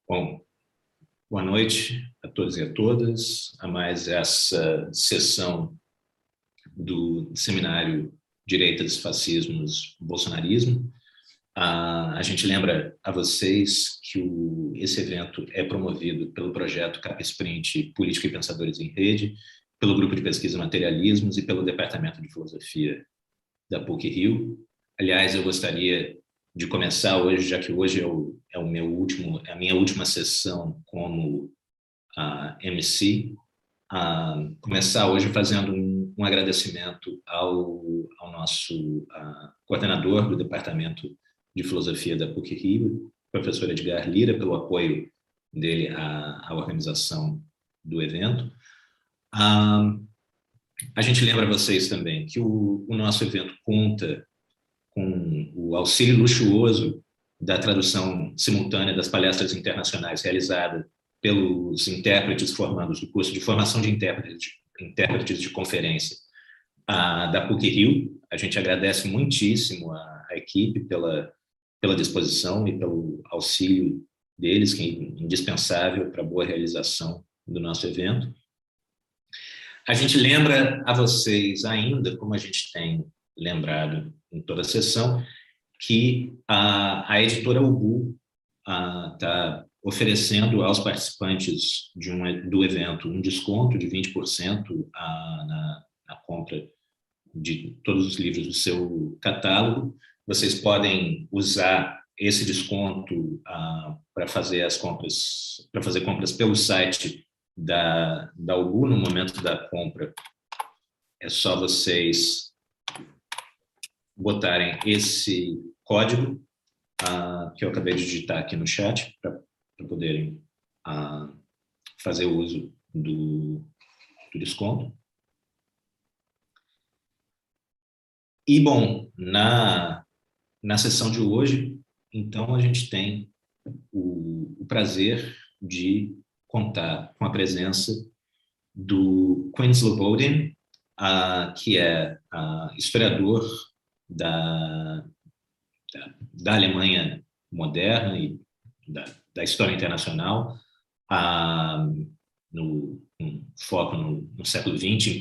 Bom, boa noite a todos e a todas, a mais essa sessão do Seminário Direitas, Fascismos, Bolsonarismo. A gente lembra a vocês que esse evento é promovido pelo projeto Capsprint Política e Pensadores em Rede, pelo Grupo de Pesquisa Materialismos e pelo Departamento de Filosofia da PUC-Rio. Aliás, eu gostaria de começar hoje, já que hoje é a minha última sessão como MC, começar hoje fazendo um agradecimento ao nosso coordenador do Departamento de Filosofia da PUC-Rio, professor Edgar Lira, pelo apoio dele à organização do evento. A gente lembra vocês também que o nosso evento conta com o auxílio luxuoso da tradução simultânea das palestras internacionais realizada pelos intérpretes formandos do curso de formação de intérpretes de conferência da PUC-Rio. A gente agradece muitíssimo a equipe pela disposição e pelo auxílio deles, que é indispensável para a boa realização do nosso evento. A gente lembra a vocês ainda, como a gente tem lembrado em toda a sessão, que a editora UBU está oferecendo aos participantes do evento um desconto de 20% na compra de todos os livros do seu catálogo. Vocês podem usar esse desconto para fazer compras pelo site da UBU. No momento da compra, é só vocês botarem esse código que eu acabei de digitar aqui no chat para poderem fazer uso do desconto. E, bom, na sessão de hoje, então, a gente tem o prazer de contar com a presença do Quinn Slobodian, que é historiador da Alemanha moderna e da história internacional, um foco no século XX em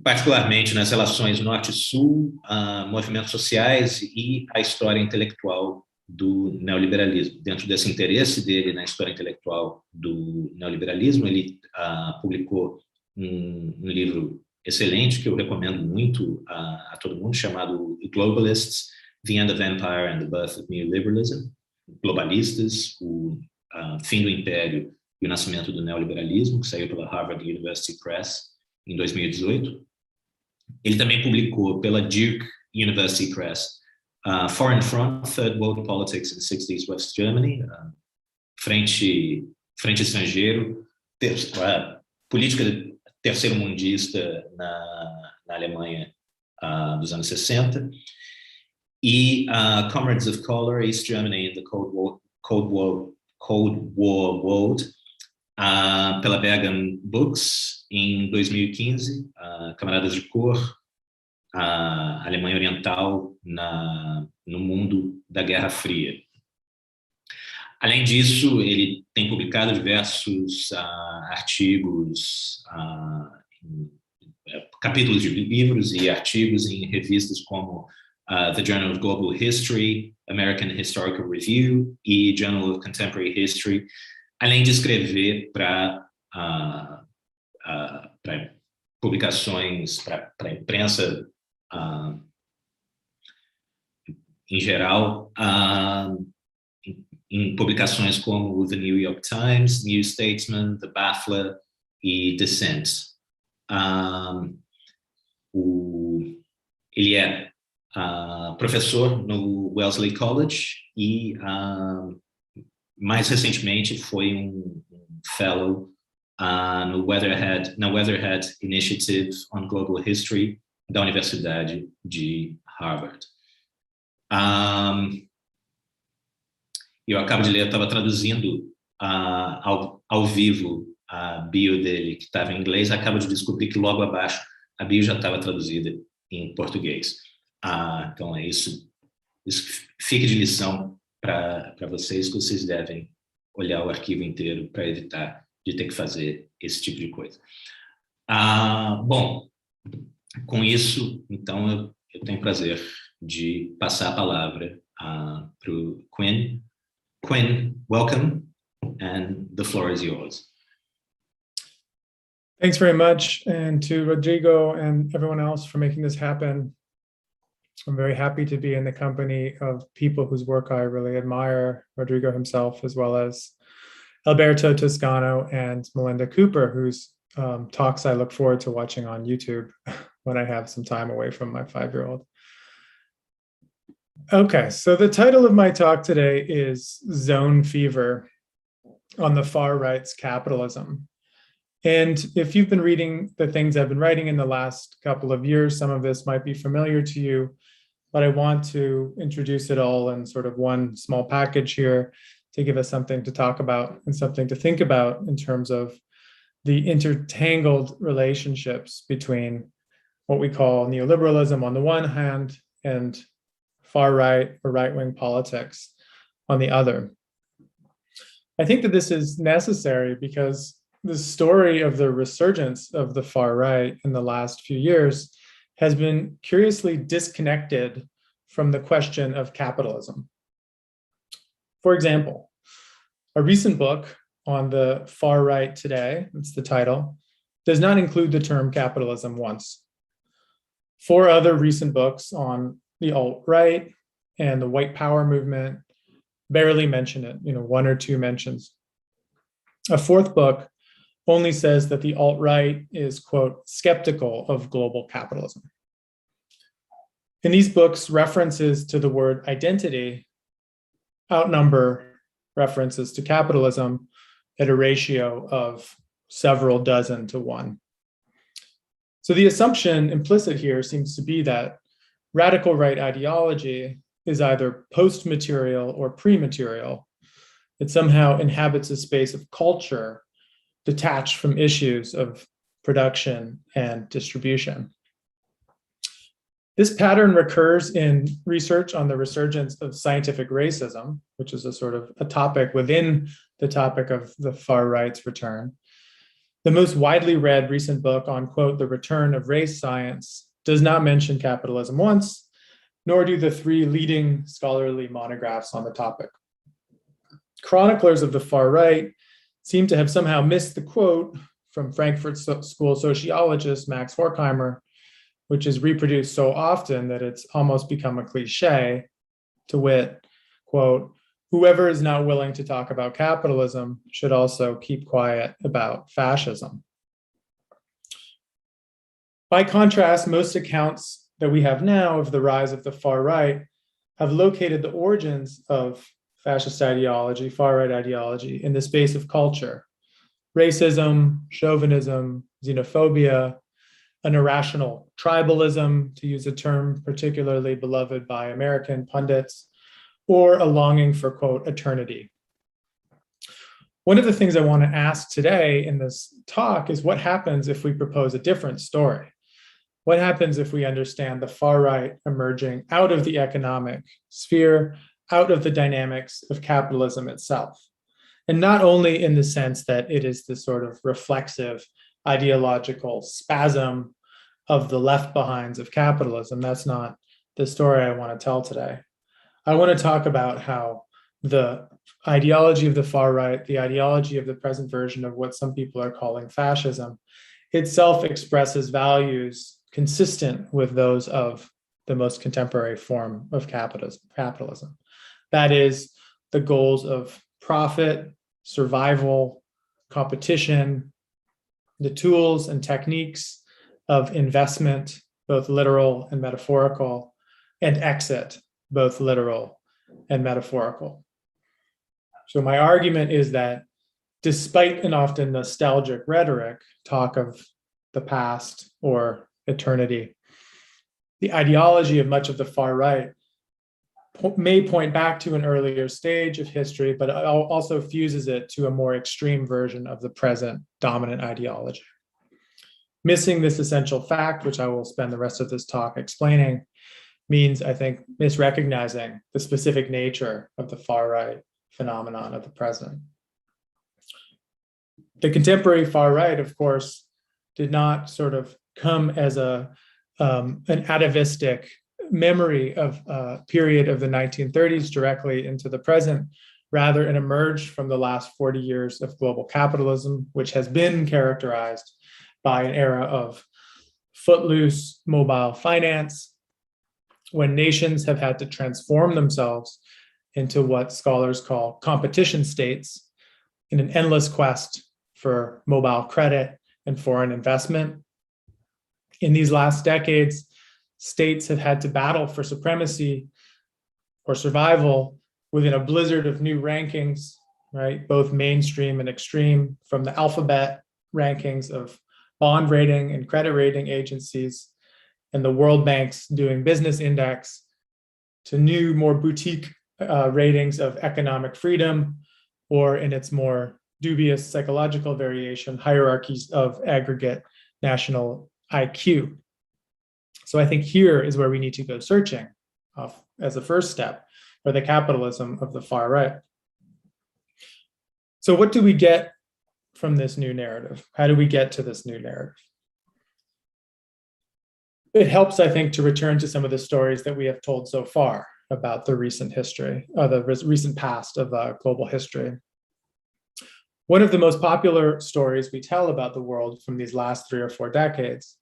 particularmente nas relações Norte-Sul, movimentos sociais e a história intelectual do neoliberalismo. Dentro desse interesse dele na história intelectual do neoliberalismo, ele publicou um livro excelente, que eu recomendo muito a todo mundo, chamado Globalists, The End of Empire and the Birth of Neoliberalism, Globalistas, o fim do Império e o nascimento do neoliberalismo, que saiu pela Harvard University Press em 2018. Ele também publicou pela Duke University Press Foreign Front, Third World Politics in Sixties West Germany, frente estrangeiro, política terceiro-mundista na Alemanha dos anos 60, e Comrades of Color, East Germany in the Cold War World, pela Berghahn Books, em 2015, Camaradas de Cor, a Alemanha Oriental no mundo da Guerra Fria. Além disso, ele tem publicado diversos artigos, capítulos de livros e artigos em revistas como The Journal of Global History, American Historical Review e Journal of Contemporary History, além de escrever para publicações, para a imprensa em geral, em publicações como The New York Times, New Statesman, The Baffler e Dissent. Ele é professor no Wellesley College e, mais recentemente, foi um fellow na Weatherhead Initiative on Global History da Universidade de Harvard. Eu acabo de ler, eu estava traduzindo ao vivo a bio dele, que estava em inglês, acabo de descobrir que logo abaixo a bio já estava traduzida em português. Então é isso fique de lição para vocês, que vocês devem olhar o arquivo inteiro para evitar de ter que fazer esse tipo de coisa. Bom, com isso, então, eu tenho o prazer de passar a palavra para o Quinn. Quinn, welcome, and the floor is yours. Thanks very much, and to Rodrigo and everyone else for making this happen. I'm very happy to be in the company of people whose work I really admire, Rodrigo himself, as well as Alberto Toscano and Melinda Cooper, whose talks I look forward to watching on YouTube when I have some time away from my 5-year-old. Okay, so the title of my talk today is Zone Fever on the Far Right's Capitalism. And if you've been reading the things I've been writing in the last couple of years, some of this might be familiar to you, but I want to introduce it all in sort of one small package here to give us something to talk about and something to think about in terms of the intertangled relationships between what we call neoliberalism on the one hand and far right or right-wing politics on the other. I think that this is necessary because the story of the resurgence of the far right in the last few years has been curiously disconnected from the question of capitalism. For example, a recent book on the far right today, that's the title, does not include the term capitalism once. 4 other recent books on the alt-right and the white power movement barely mention it, 1 or 2 mentions. A 4th book only says that the alt-right is, quote, skeptical of global capitalism. In these books, references to the word identity outnumber references to capitalism at a ratio of several dozen to 1. So the assumption implicit here seems to be that radical right ideology is either post-material or pre-material. It somehow inhabits a space of culture detached from issues of production and distribution. This pattern recurs in research on the resurgence of scientific racism, which is a sort of a topic within the topic of the far right's return. The most widely read recent book on, quote, the return of race science does not mention capitalism once, nor do the 3 leading scholarly monographs on the topic. Chroniclers of the far right seem to have somehow missed the quote from Frankfurt School sociologist Max Horkheimer, which is reproduced so often that it's almost become a cliche, to wit, quote, whoever is not willing to talk about capitalism should also keep quiet about fascism. By contrast, most accounts that we have now of the rise of the far right have located the origins of fascist ideology, far right ideology, in the space of culture, racism, chauvinism, xenophobia, an irrational tribalism, to use a term particularly beloved by American pundits, or a longing for, quote, eternity. One of the things I want to ask today in this talk is what happens if we propose a different story? What happens if we understand the far right emerging out of the economic sphere, out of the dynamics of capitalism itself? And not only in the sense that it is the sort of reflexive ideological spasm of the left behinds of capitalism. That's not the story I want to tell today. I want to talk about how the ideology of the far right, the ideology of the present version of what some people are calling fascism, itself expresses values consistent with those of the most contemporary form of capitalism. That is, the goals of profit, survival, competition, the tools and techniques of investment, both literal and metaphorical, and exit, both literal and metaphorical. So my argument is that despite an often nostalgic rhetoric, talk of the past or eternity, the ideology of much of the far right may point back to an earlier stage of history, but also fuses it to a more extreme version of the present dominant ideology. Missing this essential fact, which I will spend the rest of this talk explaining, means, I think, misrecognizing the specific nature of the far-right phenomenon of the present. The contemporary far-right, of course, did not sort of come as an atavistic memory of a period of the 1930s directly into the present. Rather, it emerged from the last 40 years of global capitalism, which has been characterized by an era of footloose mobile finance, when nations have had to transform themselves into what scholars call competition states in an endless quest for mobile credit and foreign investment. In these last decades, states have had to battle for supremacy or survival within a blizzard of new rankings, right? Both mainstream and extreme, from the alphabet rankings of bond rating and credit rating agencies and the World Bank's Doing Business Index to new, more boutique ratings of economic freedom, or in its more dubious psychological variation, hierarchies of aggregate national IQ. So I think here is where we need to go searching as a first step for the capitalism of the far right. So what do we get from this new narrative? How do we get to this new narrative? It helps, I think, to return to some of the stories that we have told so far about the recent history, the recent past of global history. One of the most popular stories we tell about the world from these last 3 or 4 decades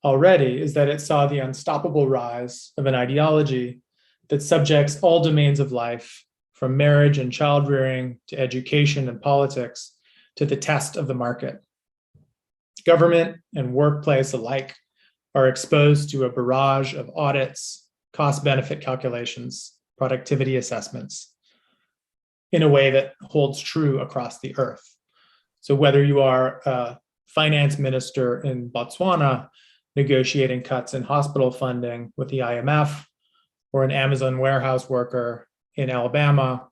already is that it saw the unstoppable rise of an ideology that subjects all domains of life, from marriage and child rearing to education and politics, to the test of the market. Government and workplace alike are exposed to a barrage of audits, cost-benefit calculations, productivity assessments, in a way that holds true across the earth. So whether you are a finance minister in Botswana negotiating cuts in hospital funding with the IMF, or an Amazon warehouse worker in Alabama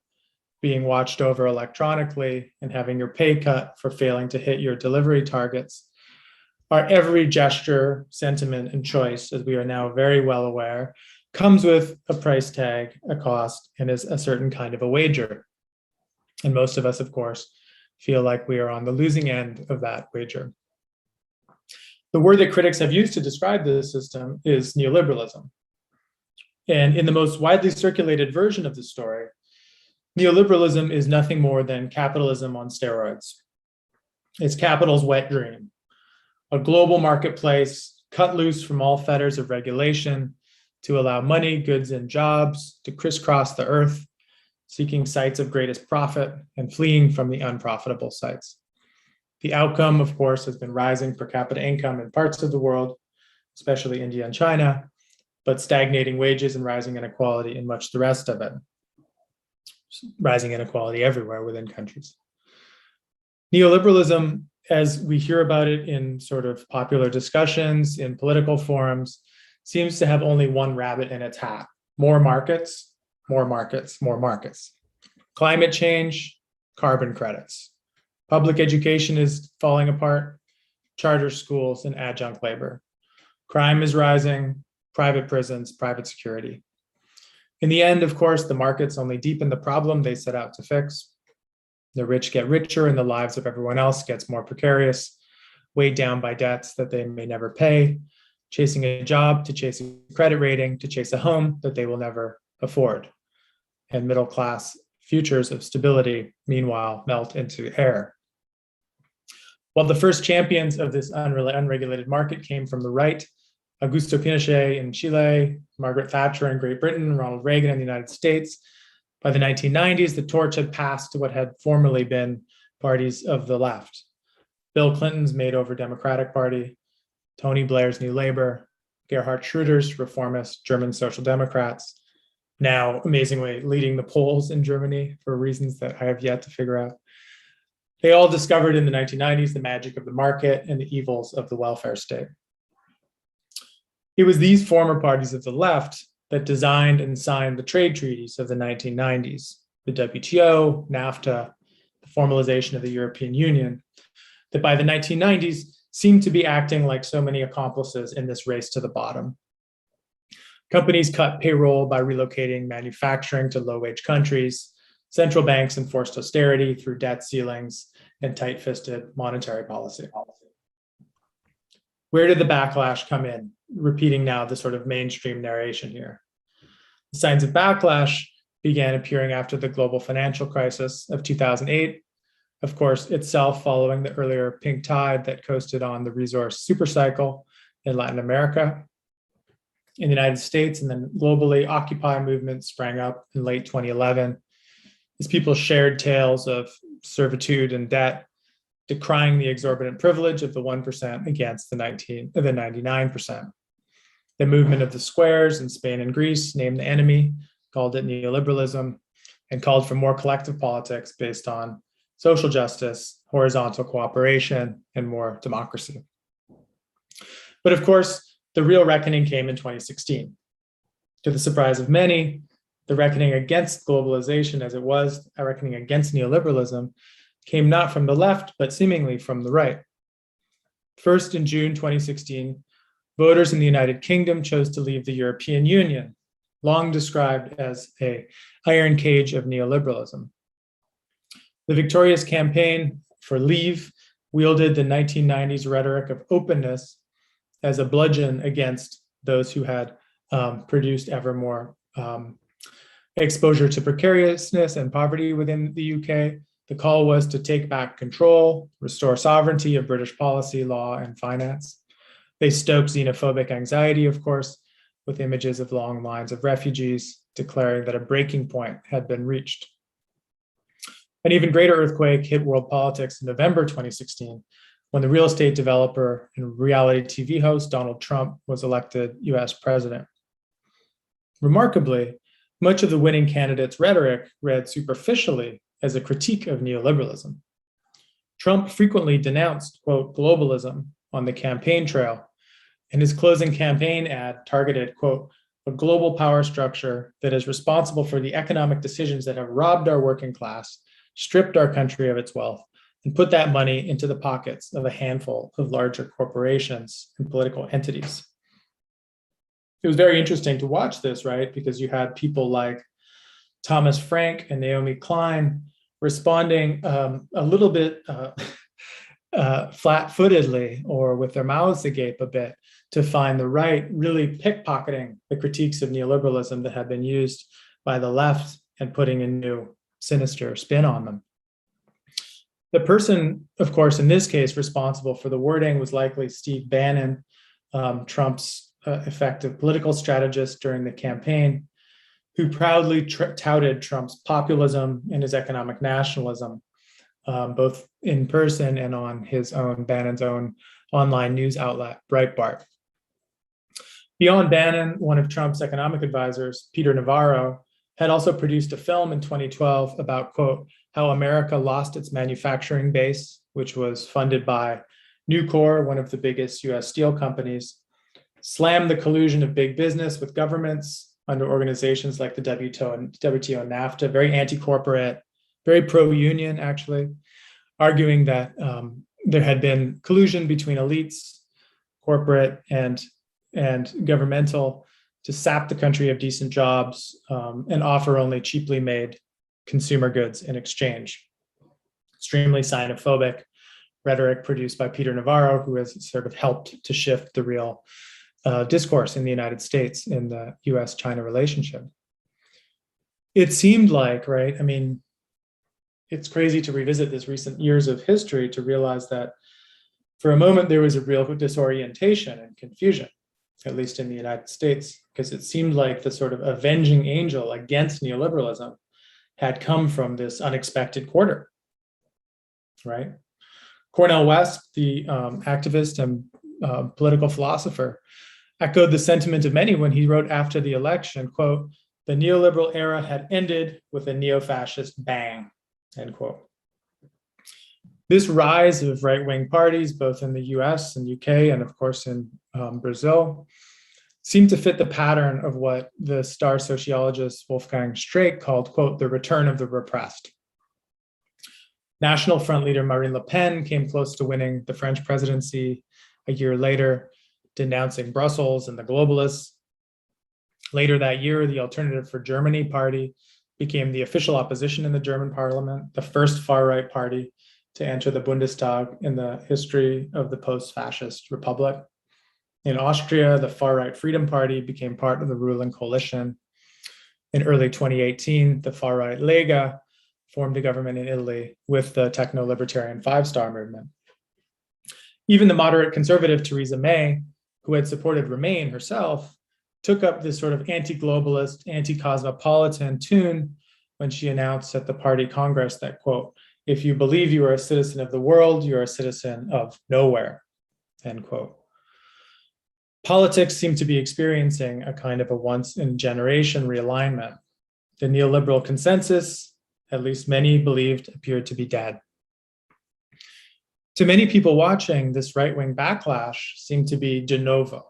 being watched over electronically and having your pay cut for failing to hit your delivery targets, our every gesture, sentiment, and choice, as we are now very well aware, comes with a price tag, a cost, and is a certain kind of a wager. And most of us, of course, feel like we are on the losing end of that wager. The word that critics have used to describe this system is neoliberalism. And in the most widely circulated version of the story, neoliberalism is nothing more than capitalism on steroids. It's capital's wet dream, a global marketplace cut loose from all fetters of regulation to allow money, goods, and jobs to crisscross the earth, seeking sites of greatest profit and fleeing from the unprofitable sites. The outcome, of course, has been rising per capita income in parts of the world, especially India and China, but stagnating wages and rising inequality in much the rest of it. Rising inequality everywhere within countries. Neoliberalism, as we hear about it in sort of popular discussions, in political forums, seems to have only one rabbit in its hat: more markets, more markets, more markets. Climate change, carbon credits. Public education is falling apart, charter schools, and adjunct labor. Crime is rising, private prisons, private security. In the end, of course, the markets only deepen the problem they set out to fix. The rich get richer and the lives of everyone else gets more precarious, weighed down by debts that they may never pay, chasing a job to chase a credit rating, to chase a home that they will never afford. And middle class futures of stability, meanwhile, melt into air. While the first champions of this unregulated market came from the right, Augusto Pinochet in Chile, Margaret Thatcher in Great Britain, Ronald Reagan in the United States, by the 1990s, the torch had passed to what had formerly been parties of the left. Bill Clinton's made-over Democratic Party, Tony Blair's New Labour, Gerhard Schröder's reformist German Social Democrats, now amazingly leading the polls in Germany for reasons that I have yet to figure out. They all discovered in the 1990s the magic of the market and the evils of the welfare state. It was these former parties of the left that designed and signed the trade treaties of the 1990s, the WTO, NAFTA, the formalization of the European Union, that by the 1990s seemed to be acting like so many accomplices in this race to the bottom. Companies cut payroll by relocating manufacturing to low-wage countries. Central banks enforced austerity through debt ceilings and tight-fisted monetary policy. Where did the backlash come in? Repeating now the sort of mainstream narration here. The signs of backlash began appearing after the global financial crisis of 2008, of course, itself following the earlier pink tide that coasted on the resource supercycle in Latin America. In the United States and then globally, Occupy movements sprang up in late 2011 as people shared tales of servitude and debt, decrying the exorbitant privilege of the 1% against the 99%. The movement of the squares in Spain and Greece named the enemy, called it neoliberalism, and called for more collective politics based on social justice, horizontal cooperation, and more democracy. But of course, the real reckoning came in 2016. To the surprise of many, the reckoning against globalization, as it was a reckoning against neoliberalism, came not from the left, but seemingly from the right. First, in June 2016, voters in the United Kingdom chose to leave the European Union, long described as an iron cage of neoliberalism. The victorious campaign for leave wielded the 1990s rhetoric of openness as a bludgeon against those who had produced ever more exposure to precariousness and poverty within the UK. The call was to take back control, restore sovereignty of British policy, law, and finance. They stoked xenophobic anxiety, of course, with images of long lines of refugees, declaring that a breaking point had been reached. An even greater earthquake hit world politics in November 2016, when the real estate developer and reality TV host Donald Trump was elected US president. Remarkably, much of the winning candidate's rhetoric read superficially as a critique of neoliberalism. Trump frequently denounced, quote, globalism on the campaign trail, and his closing campaign ad targeted, quote, a global power structure that is responsible for the economic decisions that have robbed our working class, stripped our country of its wealth, and put that money into the pockets of a handful of larger corporations and political entities. It was very interesting to watch this, right? Because you had people like Thomas Frank and Naomi Klein responding a little bit flat-footedly or with their mouths agape a bit to find the right really pickpocketing the critiques of neoliberalism that had been used by the left and putting a new sinister spin on them. The person, of course, in this case, responsible for the wording was likely Steve Bannon, Trump's effective political strategist during the campaign, who proudly touted Trump's populism and his economic nationalism, both in person and on Bannon's own online news outlet, Breitbart. Beyond Bannon, one of Trump's economic advisors, Peter Navarro, had also produced a film in 2012 about, quote, how America lost its manufacturing base, which was funded by Nucor, one of the biggest US steel companies, slammed the collusion of big business with governments under organizations like the WTO and NAFTA, very anti-corporate, very pro-union, actually, arguing that there had been collusion between elites, corporate and governmental, to sap the country of decent jobs and offer only cheaply made consumer goods in exchange. Extremely xenophobic rhetoric produced by Peter Navarro, who has sort of helped to shift the real discourse in the United States in the US-China relationship. It seemed like, right, I mean, it's crazy to revisit this recent years of history to realize that for a moment there was a real disorientation and confusion, at least in the United States, because it seemed like the sort of avenging angel against neoliberalism had come from this unexpected quarter, right? Cornel West, the activist and political philosopher, echoed the sentiment of many when he wrote after the election, quote, the neoliberal era had ended with a neo-fascist bang, end quote. This rise of right-wing parties, both in the US and UK, and of course in Brazil, seemed to fit the pattern of what the star sociologist Wolfgang Streeck called, quote, the return of the repressed. National Front leader Marine Le Pen came close to winning the French presidency a year later, denouncing Brussels and the globalists. Later that year, the Alternative for Germany party became the official opposition in the German parliament, the first far-right party to enter the Bundestag in the history of the post-fascist republic. In Austria, the far-right Freedom Party became part of the ruling coalition. In early 2018, the far-right Lega formed a government in Italy with the techno-libertarian Five Star movement. Even the moderate conservative Theresa May, who had supported Remain herself, took up this sort of anti-globalist, anti-cosmopolitan tune when she announced at the party congress that, quote, "If you believe you are a citizen of the world, you're a citizen of nowhere," end quote. Politics seem to be experiencing a kind of a once-in-a-generation realignment. The neoliberal consensus, at least many believed, appeared to be dead. To many people watching, this right-wing backlash seemed to be de novo,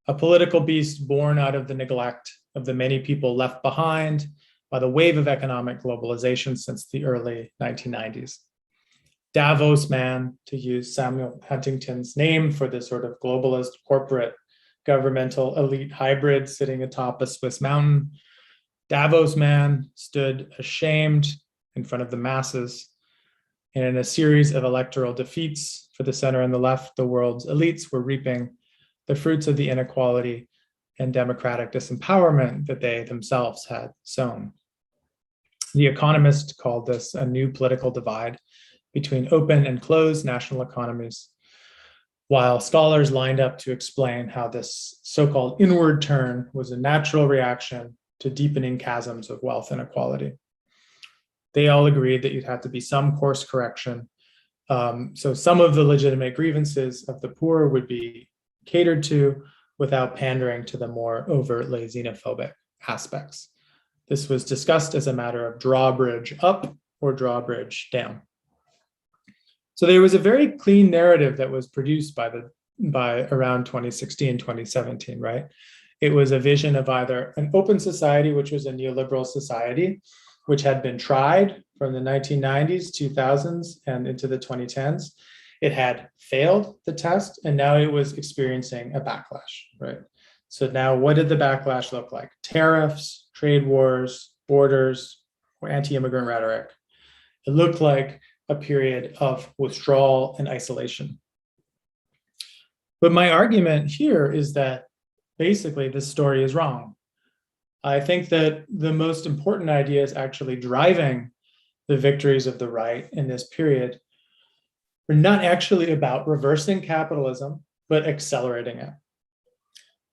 a political beast born out of the neglect of the many people left behind by the wave of economic globalization since the early 1990s. Davos man, to use Samuel Huntington's name for this sort of globalist corporate governmental elite hybrid sitting atop a Swiss mountain, Davos man stood ashamed in front of the masses. And in a series of electoral defeats for the center and the left, the world's elites were reaping the fruits of the inequality and democratic disempowerment that they themselves had sown. The Economist called this a new political divide between open and closed national economies, while scholars lined up to explain how this so-called inward turn was a natural reaction to deepening chasms of wealth inequality. They all agreed that you'd have to be some course correction. So some of the legitimate grievances of the poor would be catered to without pandering to the more overtly xenophobic aspects. This was discussed as a matter of drawbridge up or drawbridge down. So there was a very clean narrative that was produced by around 2016, 2017, right? It was a vision of either an open society, which was a neoliberal society, which had been tried from the 1990s, 2000s, and into the 2010s. It had failed the test, and now it was experiencing a backlash, right? So now what did the backlash look like? Tariffs, trade wars, borders, or anti-immigrant rhetoric. It looked like a period of withdrawal and isolation. But my argument here is that basically this story is wrong. I think that the most important ideas actually driving the victories of the right in this period were not actually about reversing capitalism, but accelerating it.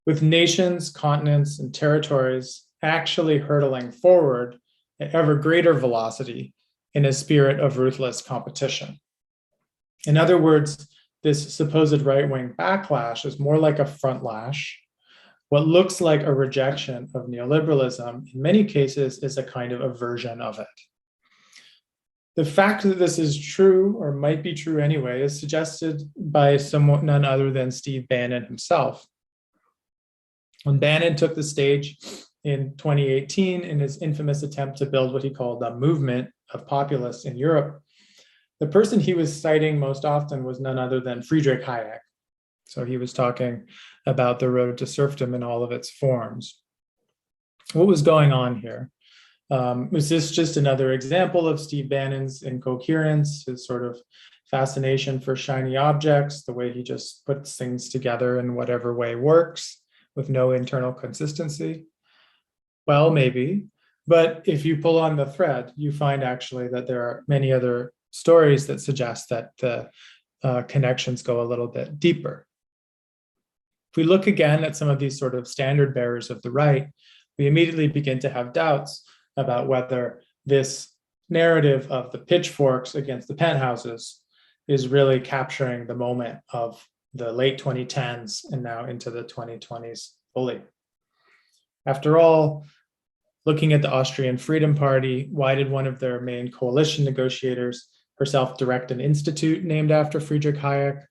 With nations, continents, and territories actually hurtling forward at ever greater velocity in a spirit of ruthless competition. In other words, this supposed right-wing backlash is more like a front lash. What looks like a rejection of neoliberalism, in many cases, is a kind of aversion of it. The fact that this is true, or might be true anyway, is suggested by none other than Steve Bannon himself. When Bannon took the stage in 2018 in his infamous attempt to build what he called a movement of populists in Europe, the person he was citing most often was none other than Friedrich Hayek. So he was talking about the road to serfdom in all of its forms. What was going on here? Was this just another example of Steve Bannon's incoherence, his sort of fascination for shiny objects, the way he just puts things together in whatever way works with no internal consistency? Well, maybe. But if you pull on the thread, you find actually that there are many other stories that suggest that the connections go a little bit deeper. If we look again at some of these sort of standard bearers of the right, we immediately begin to have doubts about whether this narrative of the pitchforks against the penthouses is really capturing the moment of the late 2010s and now into the 2020s fully. After all, looking at the Austrian Freedom Party, why did one of their main coalition negotiators herself direct an institute named after Friedrich Hayek?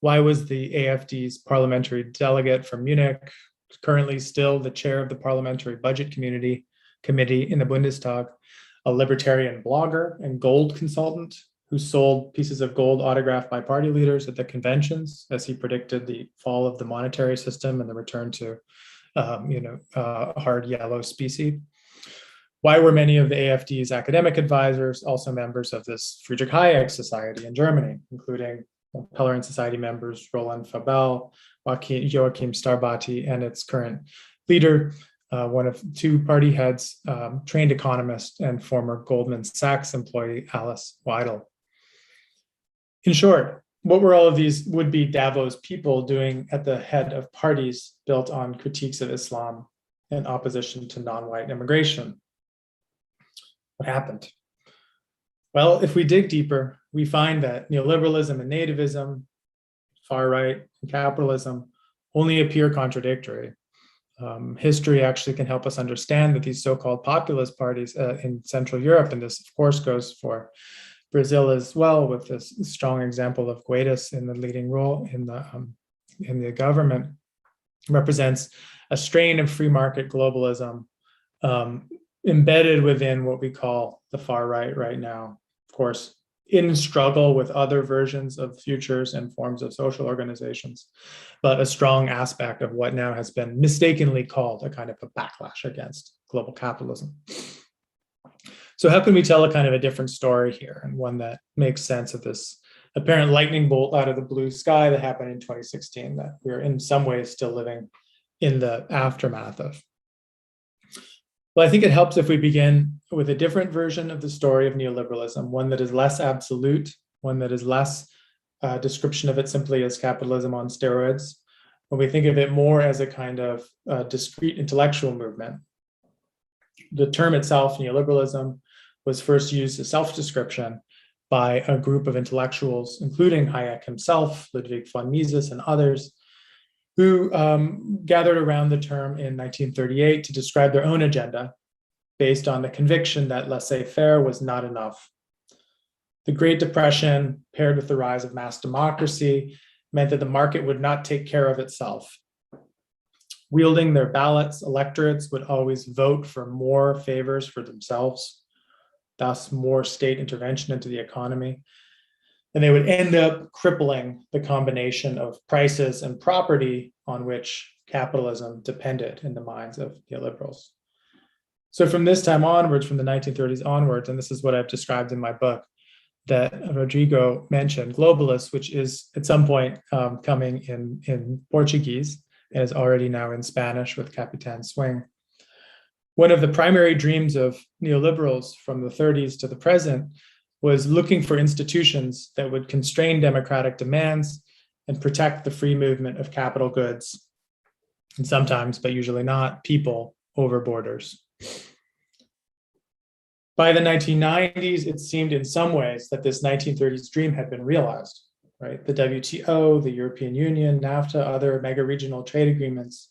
Why was the AfD's parliamentary delegate from Munich currently still the chair of the parliamentary budget committee in the Bundestag, a libertarian blogger and gold consultant who sold pieces of gold autographed by party leaders at the conventions as he predicted the fall of the monetary system and the return to hard yellow species. Why were many of the AfD's academic advisors also members of this Friedrich Hayek Society in Germany, including Pellerin Society members Roland Fabel, Joachim Starbati, and its current leader, one of two party heads, trained economist and former Goldman Sachs employee Alice Weidel. In short, what were all of these would-be Davos people doing at the head of parties built on critiques of Islam and opposition to non-white immigration? What happened? Well, if we dig deeper, we find that neoliberalism and nativism, far right and capitalism only appear contradictory. History actually can help us understand that these so-called populist parties in Central Europe, and this of course goes for Brazil as well, with this strong example of Guedes in the leading role in the government, represents a strain of free market globalism embedded within what we call the far right now. Of course, in struggle with other versions of futures and forms of social organizations, but a strong aspect of what now has been mistakenly called a kind of a backlash against global capitalism. So how can we tell a kind of a different story here, and one that makes sense of this apparent lightning bolt out of the blue sky that happened in 2016 that we're in some ways still living in the aftermath of? Well, I think it helps if we begin with a different version of the story of neoliberalism, one that is less absolute, one that is less description of it simply as capitalism on steroids, when we think of it more as a kind of discrete intellectual movement. The term itself, neoliberalism, was first used as self-description by a group of intellectuals, including Hayek himself, Ludwig von Mises, and others, who gathered around the term in 1938 to describe their own agenda based on the conviction that laissez-faire was not enough. The Great Depression, paired with the rise of mass democracy, meant that the market would not take care of itself. Wielding their ballots, electorates would always vote for more favors for themselves, thus more state intervention into the economy. And they would end up crippling the combination of prices and property on which capitalism depended in the minds of neoliberals. So from this time onwards, from the 1930s onwards, and this is what I've described in my book that Rodrigo mentioned, globalists, which is at some point coming in Portuguese and is already now in Spanish with Capitán Swing. One of the primary dreams of neoliberals from the 30s to the present was looking for institutions that would constrain democratic demands and protect the free movement of capital goods, and sometimes, but usually not, people over borders. By the 1990s, it seemed in some ways that this 1930s dream had been realized, right? The WTO, the European Union, NAFTA, other mega-regional trade agreements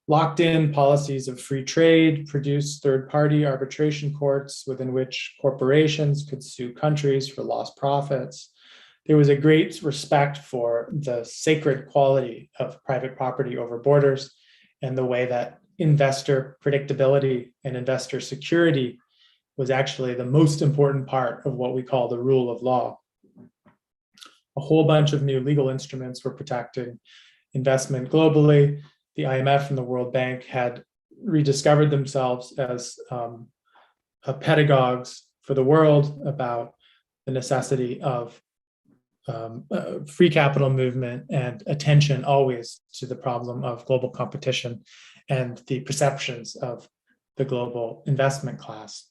locked in policies of free trade, produced third-party arbitration courts within which corporations could sue countries for lost profits. There was a great respect for the sacred quality of private property over borders and the way that investor predictability and investor security was actually the most important part of what we call the rule of law. A whole bunch of new legal instruments were protecting investment globally. The IMF and the World Bank had rediscovered themselves as pedagogues for the world about the necessity of free capital movement and attention always to the problem of global competition and the perceptions of the global investment class.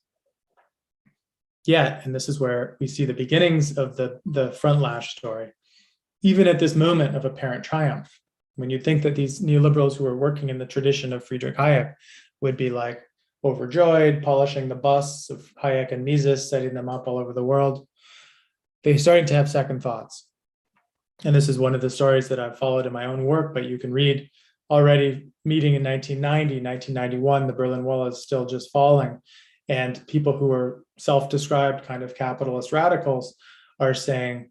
Yet, and this is where we see the beginnings of the front lash story, even at this moment of apparent triumph, when you think that these neoliberals who are working in the tradition of Friedrich Hayek would be like overjoyed, polishing the busts of Hayek and Mises, setting them up all over the world, they're starting to have second thoughts. And this is one of the stories that I've followed in my own work, but you can read already meeting in 1990, 1991, the Berlin Wall is still just falling. And people who are self-described kind of capitalist radicals are saying,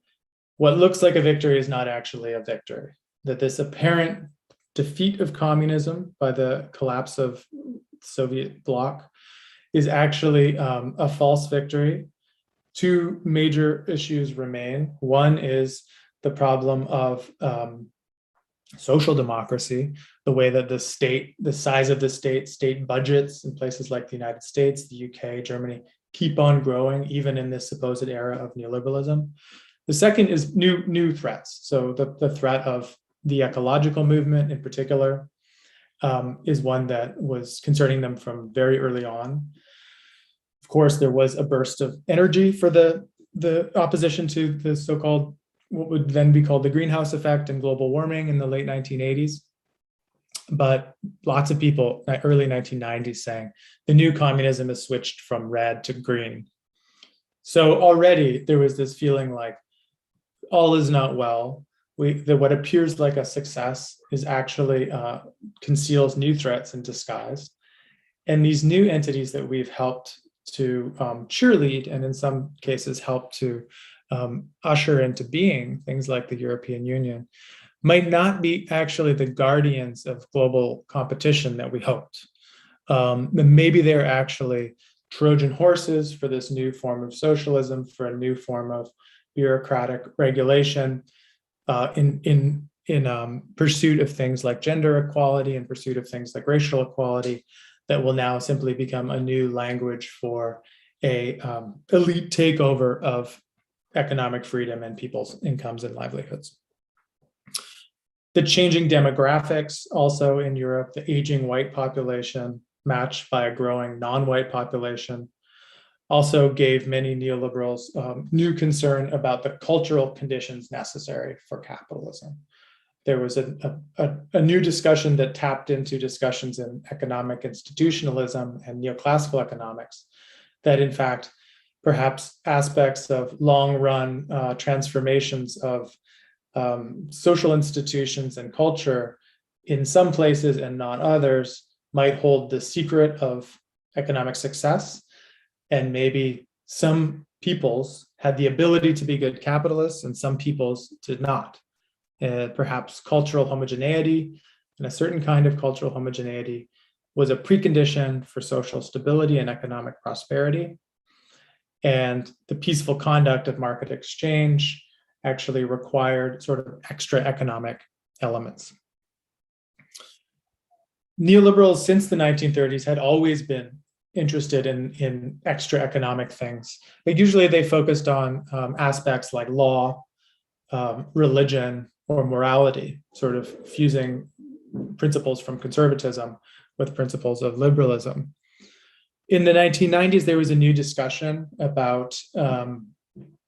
what looks like a victory is not actually a victory. That this apparent defeat of communism by the collapse of the Soviet bloc is actually a false victory. Two major issues remain. One is the problem of social democracy, the way that the state, the size of the state budgets in places like the United States, the UK, Germany, keep on growing, even in this supposed era of neoliberalism. The second is new threats. So the threat of the ecological movement in particular is one that was concerning them from very early on. Of course, there was a burst of energy for the opposition to the so-called, what would then be called the greenhouse effect and global warming in the late 1980s. But lots of people, early 1990s, saying the new communism has switched from red to green. So already there was this feeling like all is not well. What appears like a success is actually conceals new threats in disguise. And these new entities that we've helped to cheerlead, and in some cases help to usher into being, things like the European Union, might not be actually the guardians of global competition that we hoped. Maybe they're actually Trojan horses for this new form of socialism, for a new form of bureaucratic regulation, in pursuit of things like gender equality, in pursuit of things like racial equality, that will now simply become a new language for a elite takeover of economic freedom and people's incomes and livelihoods. The changing demographics also in Europe, the aging white population matched by a growing non-white population, also gave many neoliberals new concern about the cultural conditions necessary for capitalism. There was a new discussion that tapped into discussions in economic institutionalism and neoclassical economics, that in fact, perhaps aspects of long-run transformations of social institutions and culture in some places and not others might hold the secret of economic success. And maybe some peoples had the ability to be good capitalists and some peoples did not. Perhaps cultural homogeneity, and a certain kind of cultural homogeneity was a precondition for social stability and economic prosperity. And the peaceful conduct of market exchange actually required sort of extra economic elements. Neoliberals since the 1930s had always been interested in extra economic things. But usually they focused on aspects like law, religion, or morality, sort of fusing principles from conservatism with principles of liberalism. In the 1990s, there was a new discussion about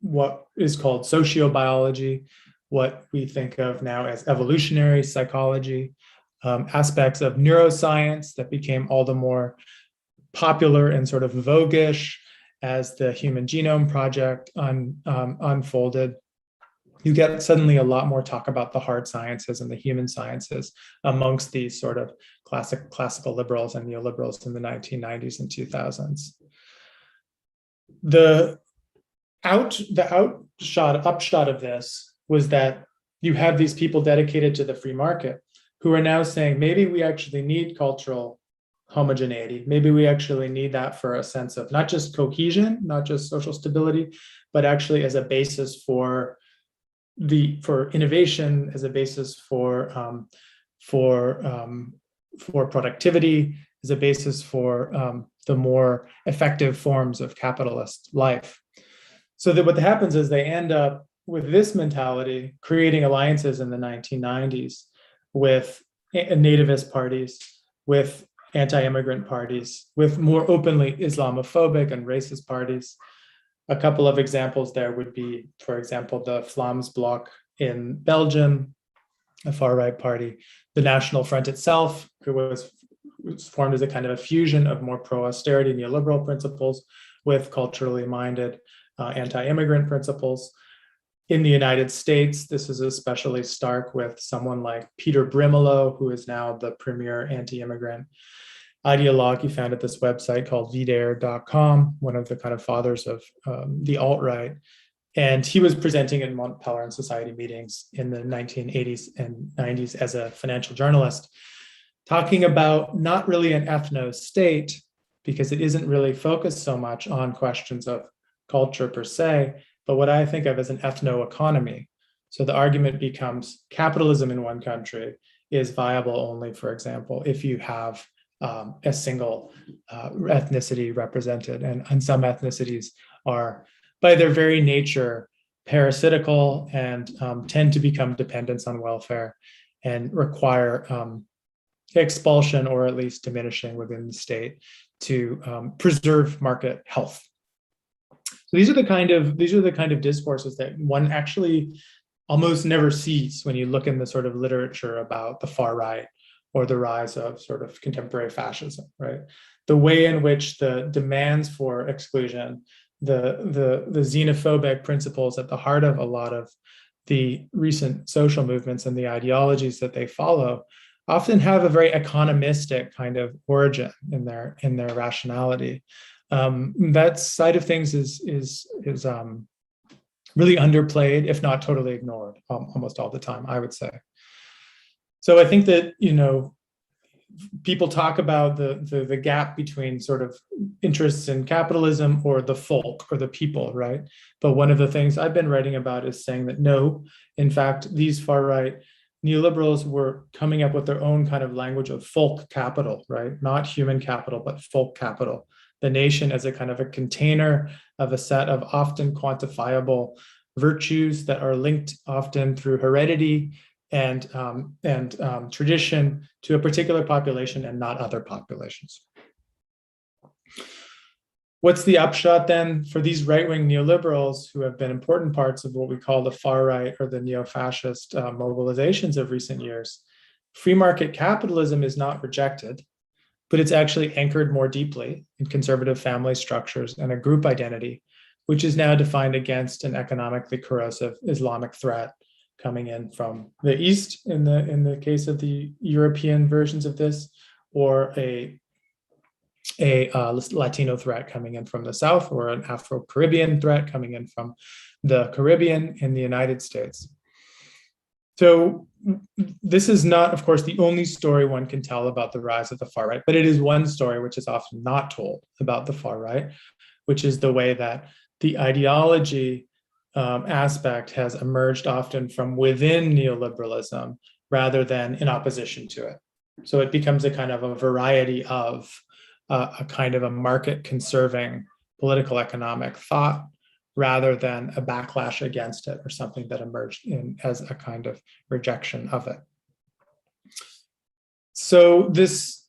what is called sociobiology, what we think of now as evolutionary psychology, aspects of neuroscience that became all the more popular and sort of voguish as the Human Genome Project unfolded. You get suddenly a lot more talk about the hard sciences and the human sciences amongst these sort of classical liberals and neoliberals in the 1990s and 2000s. The upshot of this was that you have these people dedicated to the free market who are now saying, maybe we actually need cultural homogeneity. Maybe we actually need that for a sense of not just cohesion, not just social stability, but actually as a basis for innovation, as a basis for productivity, as a basis for the more effective forms of capitalist life. So that what happens is they end up with this mentality, creating alliances in the 1990s with nativist parties, with anti-immigrant parties, with more openly Islamophobic and racist parties. A couple of examples there would be, for example, the Vlaams Blok in Belgium, a far-right party, the National Front itself, who was formed as a kind of a fusion of more pro-austerity neoliberal principles with culturally minded anti-immigrant principles. In the United States, this is especially stark with someone like Peter Brimelow, who is now the premier anti-immigrant ideologue. He founded this website called vdare.com, one of the kind of fathers of the alt-right. And he was presenting in Mont Pelerin Society meetings in the 1980s and 90s as a financial journalist, talking about not really an ethno-state, because it isn't really focused so much on questions of culture per se, but what I think of as an ethno-economy, So the argument becomes capitalism in one country is viable only, for example, if you have a single ethnicity represented, and some ethnicities are, by their very nature, parasitical and tend to become dependent on welfare and require expulsion or at least diminishing within the state to preserve market health. So these are the kind of discourses that one actually almost never sees when you look in the sort of literature about the far right or the rise of sort of contemporary fascism, right? The way in which the demands for exclusion, the xenophobic principles at the heart of a lot of the recent social movements and the ideologies that they follow often have a very economistic kind of origin in their rationality. That side of things is really underplayed, if not totally ignored, almost all the time, I would say. So I think that, people talk about the gap between sort of interests in capitalism or the folk or the people, right? But one of the things I've been writing about is saying that no, in fact, these far right neoliberals were coming up with their own kind of language of folk capital, right? Not human capital, but folk capital. The nation as a kind of a container of a set of often quantifiable virtues that are linked often through heredity and tradition to a particular population and not other populations. What's the upshot then for these right-wing neoliberals who have been important parts of what we call the far right or the neo-fascist mobilizations of recent years? Free market capitalism is not rejected, but it's actually anchored more deeply in conservative family structures and a group identity, which is now defined against an economically corrosive Islamic threat coming in from the East in the case of the European versions of this, or a Latino threat coming in from the South, or an Afro-Caribbean threat coming in from the Caribbean in the United States. So this is not, of course, the only story one can tell about the rise of the far right, but it is one story which is often not told about the far right, which is the way that the ideology aspect has emerged often from within neoliberalism rather than in opposition to it. So it becomes a kind of a variety of a kind of a market conserving political economic thought rather than a backlash against it or something that emerged in as a kind of rejection of it. So this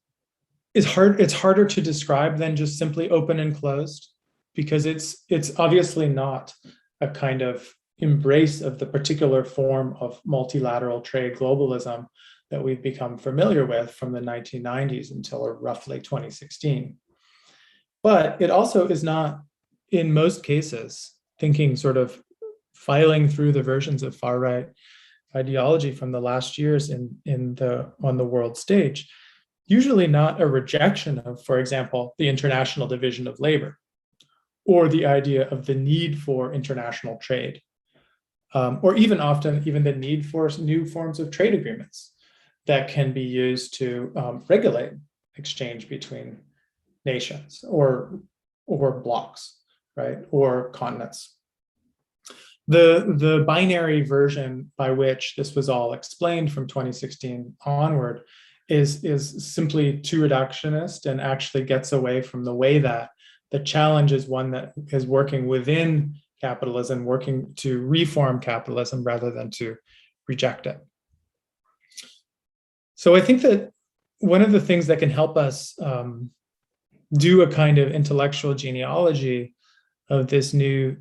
is hard. It's harder to describe than just simply open and closed, because it's obviously not a kind of embrace of the particular form of multilateral trade globalism that we've become familiar with from the 1990s until roughly 2016. But it also is not, in most cases, thinking sort of filing through the versions of far right ideology from the last years on the world stage, usually not a rejection of, for example, the international division of labor, or the idea of the need for international trade, or even often the need for new forms of trade agreements that can be used to regulate exchange between nations or blocks, right, or continents. The binary version by which this was all explained from 2016 onward is simply too reductionist and actually gets away from the way that the challenge is one that is working within capitalism, working to reform capitalism rather than to reject it. So I think that one of the things that can help us do a kind of intellectual genealogy of this new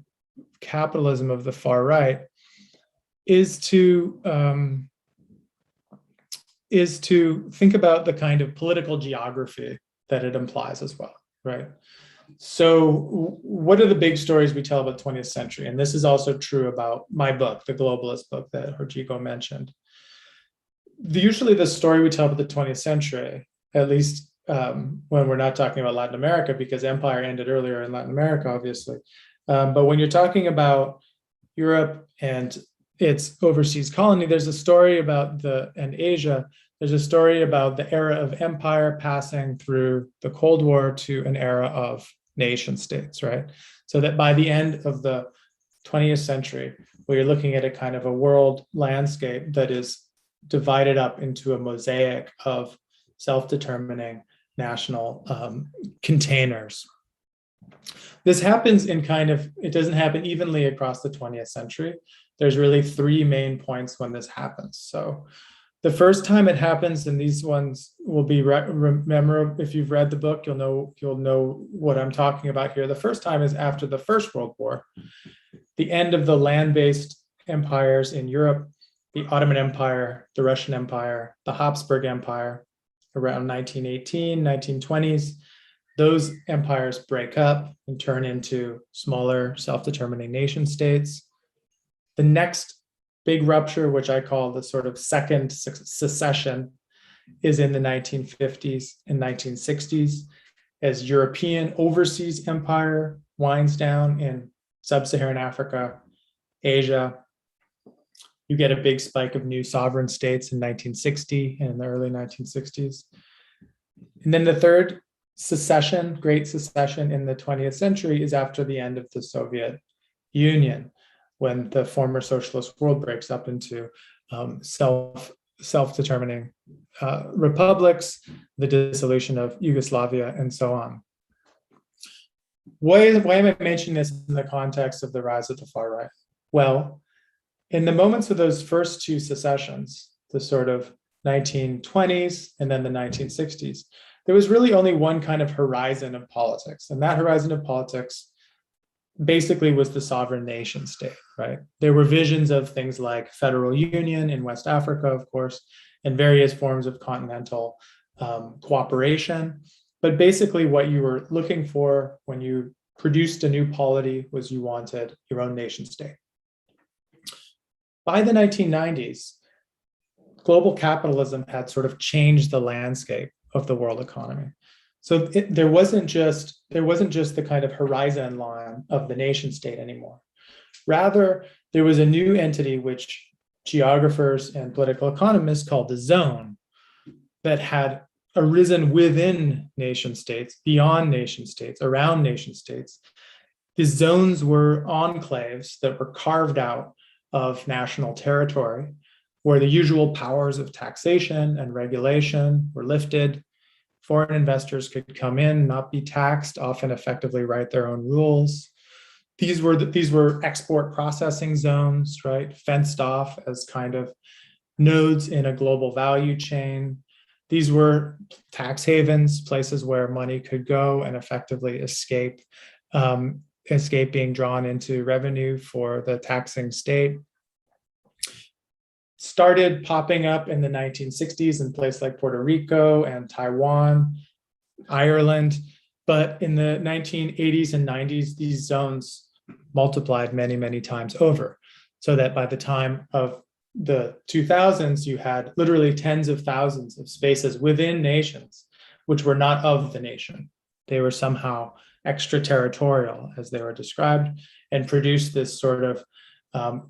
capitalism of the far right is to think about the kind of political geography that it implies as well, right? So what are the big stories we tell about the 20th century? And this is also true about my book, the Globalist book that Rodrigo mentioned. Usually the story we tell about the 20th century, at least when we're not talking about Latin America, because empire ended earlier in Latin America, obviously. But when you're talking about Europe and its overseas colony, there's a story about and Asia, there's a story about the era of empire passing through the Cold War to an era of nation states, right? So that by the end of the 20th century, where you're looking at a kind of a world landscape that is divided up into a mosaic of self-determining national containers. This happens in it doesn't happen evenly across the 20th century. There's really three main points when this happens. So the first time it happens, and these ones will be memorable. If you've read the book, you'll know what I'm talking about here. The first time is after the First World War, the end of the land-based empires in Europe, the Ottoman Empire, the Russian Empire, the Habsburg Empire, around 1918, 1920s. Those empires break up and turn into smaller self-determining nation states. The next big rupture, which I call the sort of second secession, is in the 1950s and 1960s, as European overseas empire winds down in sub-Saharan Africa, Asia. You get a big spike of new sovereign states in 1960 and in the early 1960s. And then the third secession, great secession in the 20th century, is after the end of the Soviet Union, when the former socialist world breaks up into self-determining republics, the dissolution of Yugoslavia, and so on. Why am I mentioning this in the context of the rise of the far right? Well, in the moments of those first two secessions, the sort of 1920s and then the 1960s, there was really only one kind of horizon of politics. And that horizon of politics basically was the sovereign nation state, right? There were visions of things like federal union in West Africa, of course, and various forms of continental cooperation. But basically what you were looking for when you produced a new polity was you wanted your own nation state. By the 1990s, global capitalism had sort of changed the landscape of the world economy. So there wasn't just the kind of horizon line of the nation state anymore. Rather, there was a new entity which geographers and political economists called the zone, that had arisen within nation states, beyond nation states, around nation states. The zones were enclaves that were carved out of national territory, where the usual powers of taxation and regulation were lifted. Foreign investors could come in, not be taxed, often effectively write their own rules. These were export processing zones, right? Fenced off as kind of nodes in a global value chain. These were tax havens, places where money could go and effectively escape being drawn into revenue for the taxing state. Started popping up in the 1960s in places like Puerto Rico and Taiwan, Ireland. But in the 1980s and 90s, these zones multiplied many, many times over, so that by the time of the 2000s, you had literally tens of thousands of spaces within nations, which were not of the nation. They were somehow extraterritorial, as they were described, and produced this sort of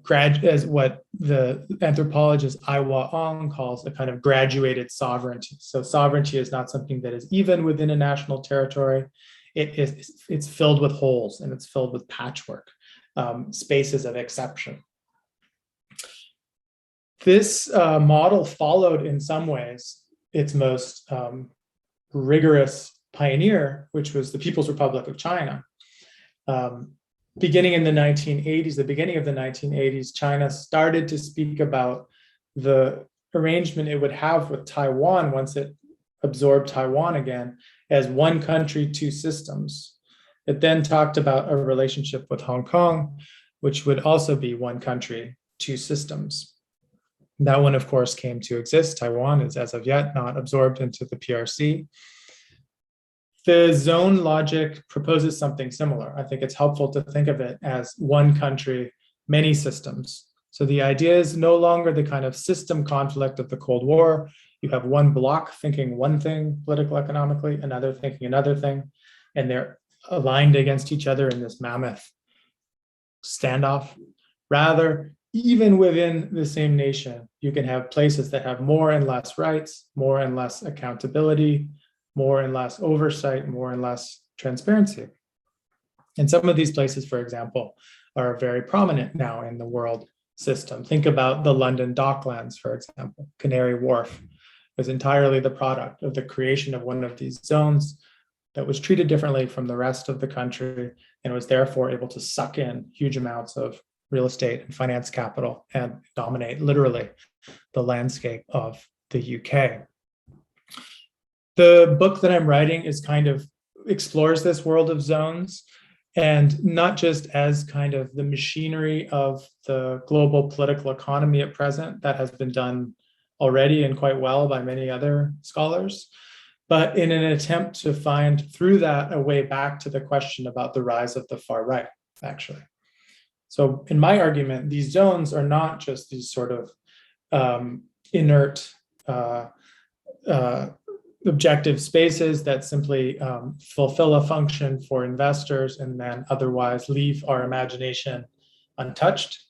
as what the anthropologist Aiwa Ong calls a kind of graduated sovereignty. So sovereignty is not something that is even within a national territory. It's filled with holes and it's filled with patchwork, spaces of exception. This model followed in some ways its most rigorous pioneer, which was the People's Republic of China. Beginning in the 1980s, the beginning of the 1980s, China started to speak about the arrangement it would have with Taiwan once it absorbed Taiwan again as one country, two systems. It then talked about a relationship with Hong Kong, which would also be one country, two systems. That one, of course, came to exist. Taiwan is, as of yet, not absorbed into the PRC. The zone logic proposes something similar. I think it's helpful to think of it as one country, many systems. So the idea is no longer the kind of system conflict of the Cold War. You have one bloc thinking one thing political economically, another thinking another thing, and they're aligned against each other in this mammoth standoff. Rather, even within the same nation, you can have places that have more and less rights, more and less accountability, more and less oversight, more and less transparency. And some of these places, for example, are very prominent now in the world system. Think about the London Docklands, for example. Canary Wharf was entirely the product of the creation of one of these zones that was treated differently from the rest of the country and was therefore able to suck in huge amounts of real estate and finance capital and dominate literally the landscape of the UK. The book that I'm writing is kind of explores this world of zones, and not just as kind of the machinery of the global political economy at present that has been done already and quite well by many other scholars, but in an attempt to find through that a way back to the question about the rise of the far right, actually. So in my argument, these zones are not just these sort of inert objective spaces that simply fulfill a function for investors and then otherwise leave our imagination untouched.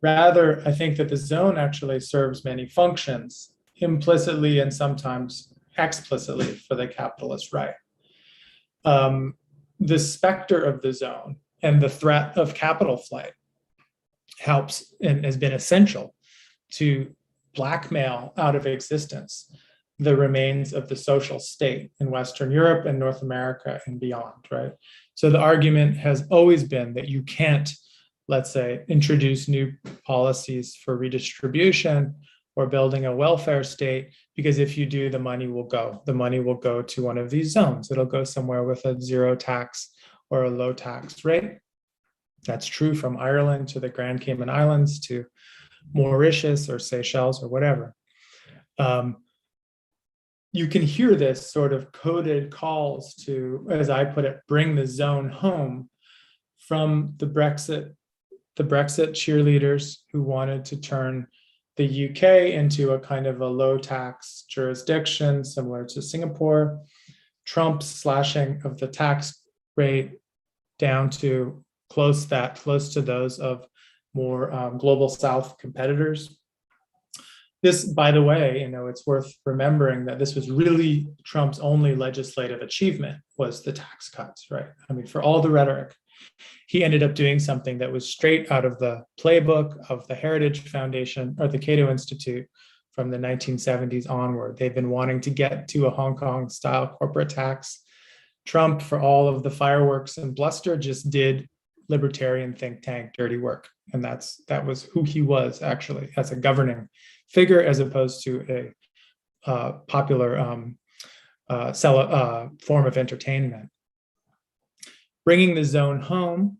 Rather, I think that the zone actually serves many functions, implicitly and sometimes explicitly, for the capitalist right. The specter of the zone and the threat of capital flight helps and has been essential to blackmail out of existence the remains of the social state in Western Europe and North America and beyond, right? So the argument has always been that you can't, let's say, introduce new policies for redistribution or building a welfare state, because if you do, the money will go. The money will go to one of these zones. It'll go somewhere with a zero tax or a low tax rate. That's true from Ireland to the Grand Cayman Islands to Mauritius or Seychelles or whatever. You can hear this sort of coded calls to, as I put it, bring the zone home from the Brexit cheerleaders who wanted to turn the UK into a kind of a low tax jurisdiction similar to Singapore, Trump's slashing of the tax rate down to close to those of more global South competitors. This, by the way, it's worth remembering that this was really Trump's only legislative achievement, was the tax cuts, right? I mean, for all the rhetoric, he ended up doing something that was straight out of the playbook of the Heritage Foundation or the Cato Institute from the 1970s onward. They've been wanting to get to a Hong Kong style corporate tax. Trump, for all of the fireworks and bluster, just did libertarian think tank dirty work. And that was who he was actually as a governing figure, as opposed to a popular form of entertainment. Bringing the zone home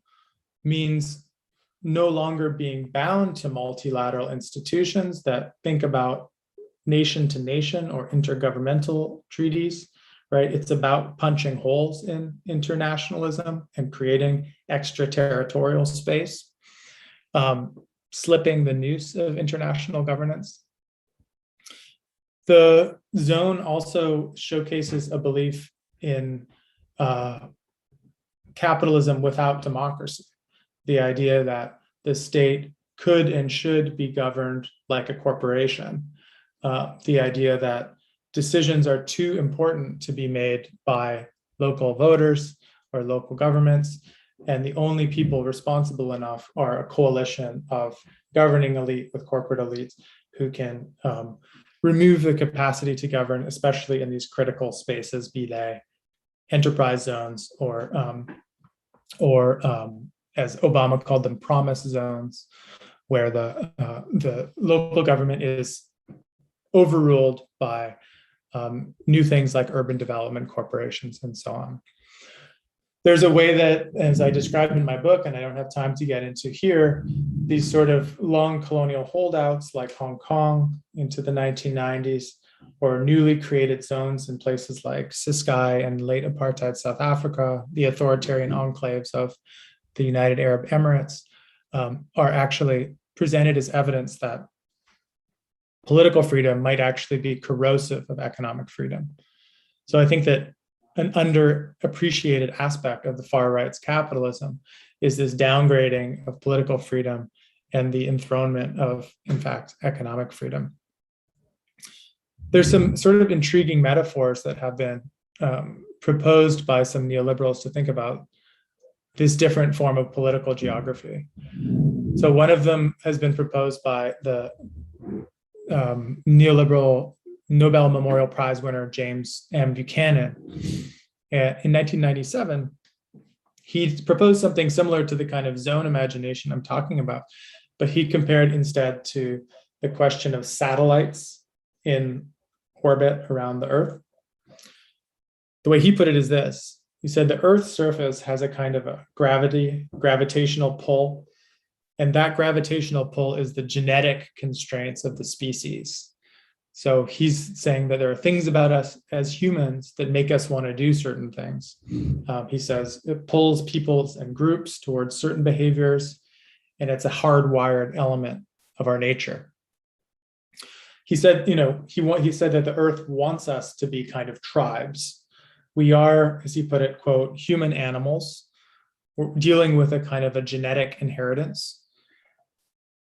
means no longer being bound to multilateral institutions that think about nation to nation or intergovernmental treaties, right? It's about punching holes in internationalism and creating extraterritorial space, slipping the noose of international governance. The zone also showcases a belief in capitalism without democracy, the idea that the state could and should be governed like a corporation, the idea that decisions are too important to be made by local voters or local governments, and the only people responsible enough are a coalition of governing elite with corporate elites who can remove the capacity to govern, especially in these critical spaces, be they enterprise zones or as Obama called them, promise zones, where the local government is overruled by new things like urban development corporations and so on. There's a way that, as I described in my book, and I don't have time to get into here, these sort of long colonial holdouts like Hong Kong into the 1990s, or newly created zones in places like Ciskei and late apartheid South Africa, the authoritarian enclaves of the United Arab Emirates, are actually presented as evidence that political freedom might actually be corrosive of economic freedom. So I think that an underappreciated aspect of the far right's capitalism is this downgrading of political freedom and the enthronement of, in fact, economic freedom. There's some sort of intriguing metaphors that have been proposed by some neoliberals to think about this different form of political geography. So one of them has been proposed by the neoliberal Nobel Memorial Prize winner James M. Buchanan. In 1997, he proposed something similar to the kind of zone imagination I'm talking about, but he compared instead to the question of satellites in orbit around the Earth. The way he put it is this. He said the Earth's surface has a kind of a gravitational pull, and that gravitational pull is the genetic constraints of the species. So he's saying that there are things about us as humans that make us want to do certain things. He says it pulls peoples and groups towards certain behaviors, and it's a hardwired element of our nature. He said, he said that the Earth wants us to be kind of tribes. We are, as he put it, quote, human animals. We're dealing with a kind of a genetic inheritance.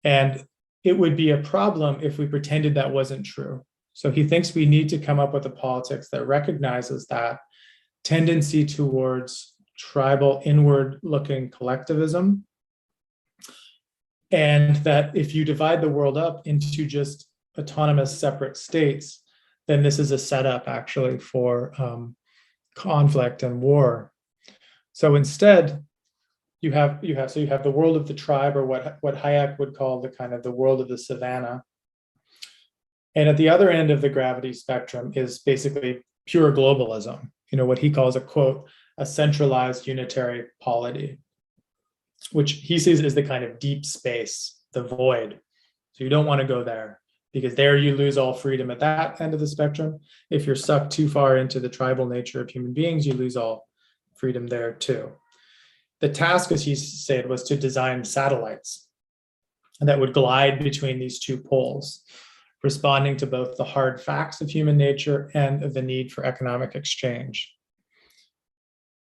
And it would be a problem if we pretended that wasn't true. So he thinks we need to come up with a politics that recognizes that tendency towards tribal, inward-looking collectivism, and that if you divide the world up into just autonomous separate states, then this is a setup actually for conflict and war. So instead, you have the world of the tribe, or what Hayek would call the kind of the world of the savannah. And at the other end of the gravity spectrum is basically pure globalism, what he calls a quote, a centralized unitary polity, which he sees as the kind of deep space, the void. So you don't want to go there, because there you lose all freedom at that end of the spectrum. If you're sucked too far into the tribal nature of human beings, you lose all freedom there too. The task, as he said, was to design satellites that would glide between these two poles, responding to both the hard facts of human nature and the need for economic exchange.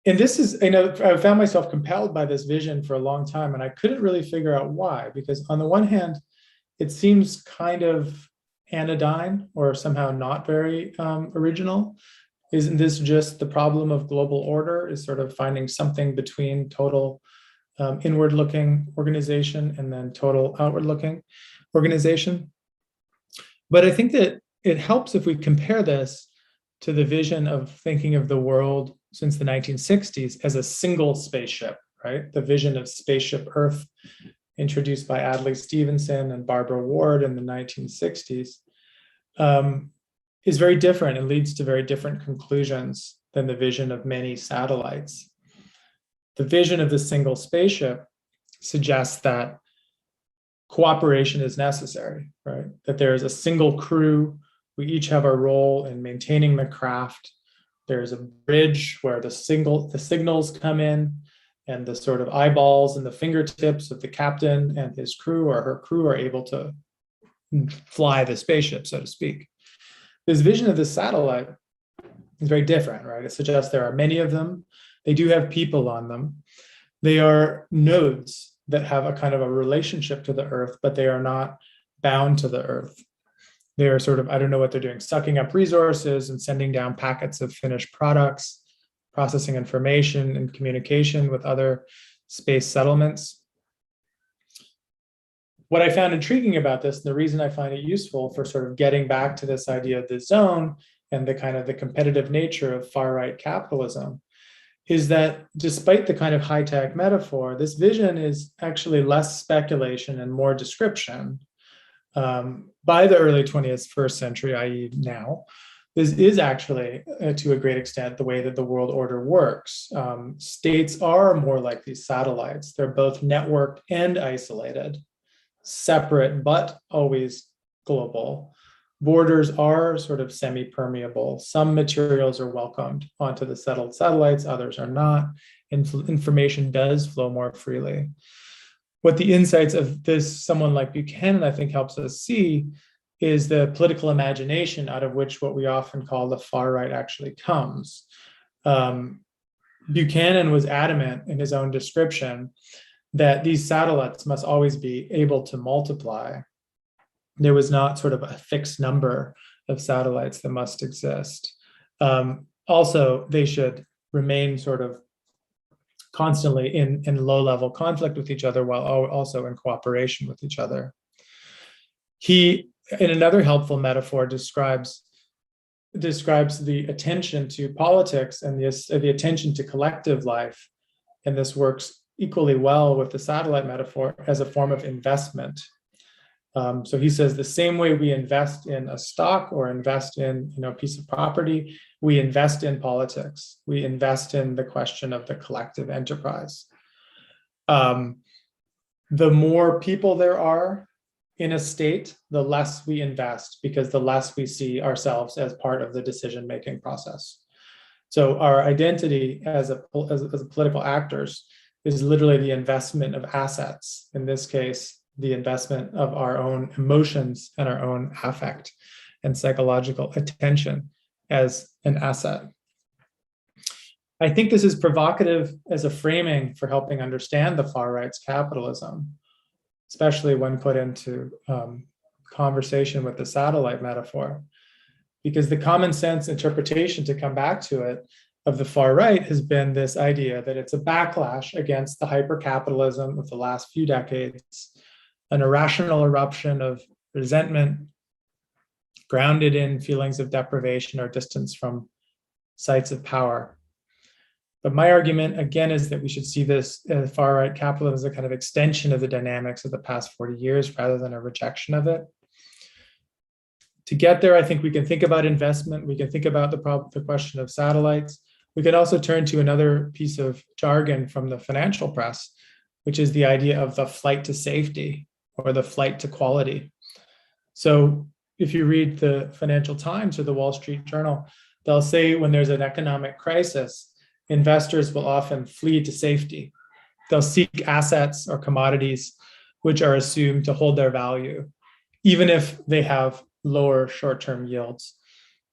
And this is, I found myself compelled by this vision for a long time, and I couldn't really figure out why, because on the one hand, it seems kind of anodyne or somehow not very original. Isn't this just the problem of global order, is sort of finding something between total inward-looking organization and then total outward-looking organization? But I think that it helps if we compare this to the vision of thinking of the world since the 1960s as a single spaceship, right? The vision of Spaceship Earth, introduced by Adlai Stevenson and Barbara Ward in the 1960s, is very different and leads to very different conclusions than the vision of many satellites. The vision of the single spaceship suggests that cooperation is necessary, right? That there is a single crew. We each have our role in maintaining the craft. There's a bridge where the signals come in, and the sort of eyeballs and the fingertips of the captain and his crew or her crew are able to fly the spaceship, so to speak. This vision of the satellite is very different, right? It suggests there are many of them. They do have people on them. They are nodes that have a kind of a relationship to the Earth, but they are not bound to the Earth. They are sort of, I don't know what they're doing, sucking up resources and sending down packets of finished products, processing information and communication with other space settlements. What I found intriguing about this, and the reason I find it useful for sort of getting back to this idea of the zone and the kind of the competitive nature of far-right capitalism, is that despite the kind of high-tech metaphor, this vision is actually less speculation and more description. By the early 21st century, i.e. now, this is actually, to a great extent, the way that the world order works. States are more like these satellites. They're both networked and isolated, separate, but always global. Borders are sort of semi-permeable. Some materials are welcomed onto the settled satellites, others are not. Information does flow more freely. What the insights of this, someone like Buchanan, I think helps us see is the political imagination out of which what we often call the far right actually comes. Buchanan was adamant in his own description that these satellites must always be able to multiply. There was not sort of a fixed number of satellites that must exist. Also, they should remain sort of constantly in low-level conflict with each other while also in cooperation with each other. He, in another helpful metaphor, describes the attention to politics and the attention to collective life, and this works equally well with the satellite metaphor, as a form of investment. So he says the same way we invest in a stock or invest in a piece of property, we invest in politics. We invest in the question of the collective enterprise. The more people there are in a state, the less we invest, because the less we see ourselves as part of the decision-making process. So our identity as political actors is literally the investment of assets. In this case, the investment of our own emotions and our own affect and psychological attention as an asset. I think this is provocative as a framing for helping understand the far right's capitalism, especially when put into conversation with the satellite metaphor, because the common sense interpretation, to come back to it, of the far right has been this idea that it's a backlash against the hyper-capitalism of the last few decades, an irrational eruption of resentment grounded in feelings of deprivation or distance from sites of power. But my argument, again, is that we should see this far-right capitalism as a kind of extension of the dynamics of the past 40 years rather than a rejection of it. To get there, I think we can think about investment. We can think about the question of satellites. We can also turn to another piece of jargon from the financial press, which is the idea of the flight to safety or the flight to quality. So if you read the Financial Times or the Wall Street Journal, they'll say when there's an economic crisis, investors will often flee to safety. They'll seek assets or commodities which are assumed to hold their value, even if they have lower short-term yields.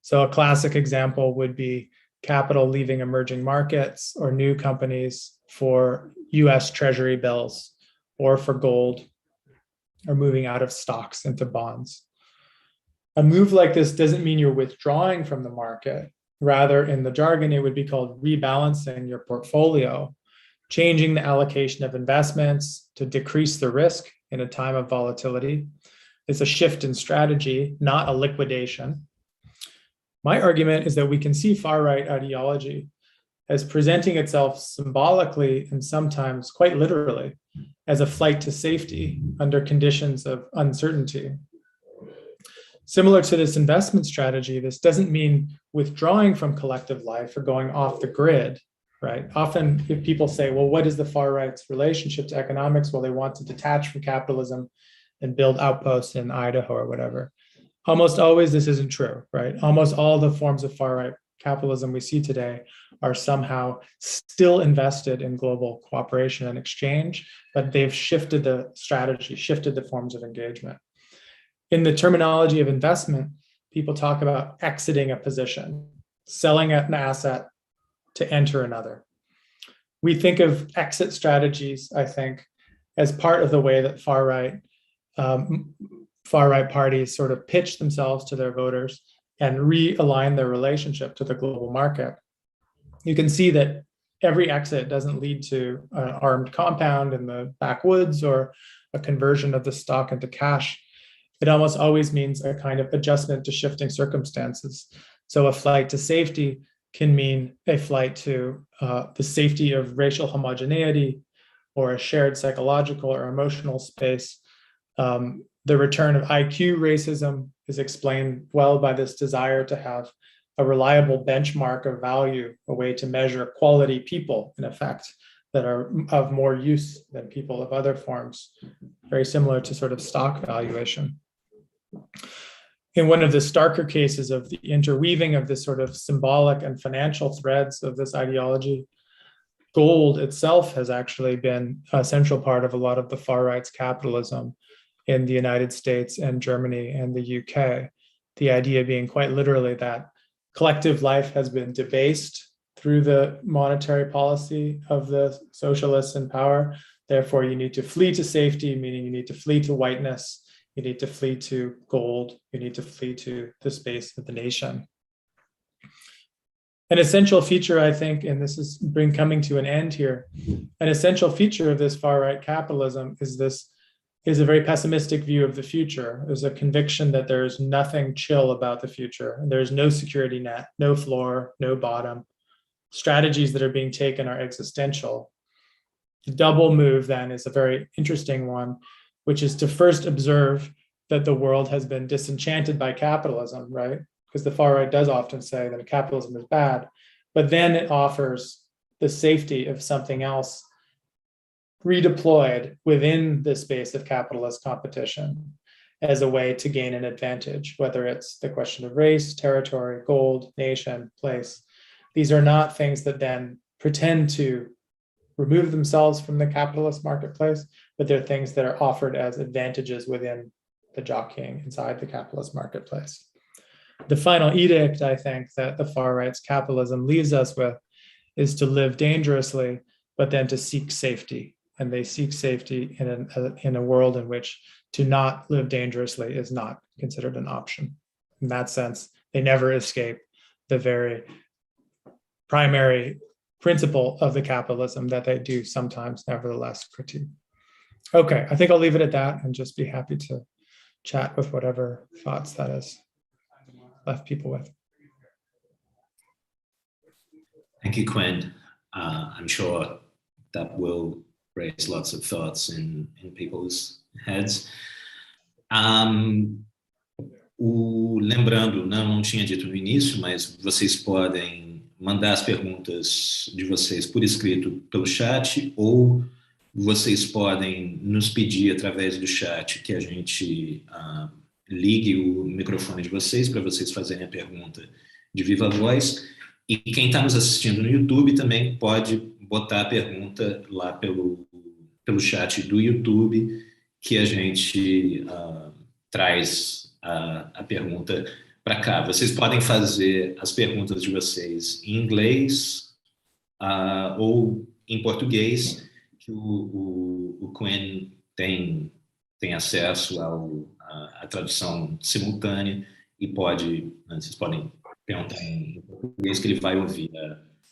So a classic example would be capital leaving emerging markets or new companies for US Treasury bills or for gold, or moving out of stocks into bonds. A move like this doesn't mean you're withdrawing from the market. Rather, in the jargon, it would be called rebalancing your portfolio, changing the allocation of investments to decrease the risk in a time of volatility. It's a shift in strategy, not a liquidation. My argument is that we can see far-right ideology as presenting itself symbolically and sometimes quite literally as a flight to safety under conditions of uncertainty. Similar to this investment strategy, this doesn't mean withdrawing from collective life or going off the grid, right? Often if people say, well, what is the far right's relationship to economics? Well, they want to detach from capitalism and build outposts in Idaho or whatever. Almost always this isn't true, right? Almost all the forms of far right capitalism we see today are somehow still invested in global cooperation and exchange, but they've shifted the strategy, shifted the forms of engagement. In the terminology of investment, people talk about exiting a position, selling an asset to enter another. We think of exit strategies, I think, as part of the way that far right parties sort of pitch themselves to their voters and realign their relationship to the global market. You can see that every exit doesn't lead to an armed compound in the backwoods or a conversion of the stock into cash. It almost always means a kind of adjustment to shifting circumstances. So a flight to safety can mean a flight to the safety of racial homogeneity or a shared psychological or emotional space. The return of IQ racism is explained well by this desire to have a reliable benchmark of value, a way to measure quality people, in effect, that are of more use than people of other forms, very similar to sort of stock valuation. In one of the starker cases of the interweaving of this sort of symbolic and financial threads of this ideology, gold itself has actually been a central part of a lot of the far right's capitalism in the United States and Germany and the UK. The idea being quite literally that collective life has been debased through the monetary policy of the socialists in power. Therefore, you need to flee to safety, meaning you need to flee to whiteness, you need to flee to gold, you need to flee to the space of the nation. An essential feature, I think, and this is coming to an end here, an essential feature of this far-right capitalism is a very pessimistic view of the future. There's a conviction that there's nothing chill about the future. And there's no security net, no floor, no bottom. Strategies that are being taken are existential. The double move then is a very interesting one, which is to first observe that the world has been disenchanted by capitalism, right? Because the far right does often say that capitalism is bad, but then it offers the safety of something else redeployed within the space of capitalist competition as a way to gain an advantage, whether it's the question of race, territory, gold, nation, place. These are not things that then pretend to remove themselves from the capitalist marketplace, but they're things that are offered as advantages within the jockeying inside the capitalist marketplace. The final edict, I think, that the far right's capitalism leaves us with is to live dangerously, but then to seek safety. And they seek safety in a world in which to not live dangerously is not considered an option. In that sense, they never escape the very primary principle of the capitalism that they do sometimes nevertheless critique. Okay, I think I'll leave it at that and just be happy to chat with whatever thoughts that has left people with. Thank you, Quinn. I'm sure that will raise lots of thoughts in people's heads. Lembrando, não tinha dito no início, mas vocês podem mandar as perguntas de vocês por escrito pelo chat, ou vocês podem nos pedir através do chat que a gente ligue o microfone de vocês para vocês fazerem a pergunta de viva voz. E quem está nos assistindo no YouTube também pode botar a pergunta lá pelo chat do YouTube, que a gente traz a pergunta para cá. Vocês podem fazer as perguntas de vocês em inglês ou em português, que o Quinn tem acesso à tradução simultânea e vocês podem perguntar em português, que ele vai ouvir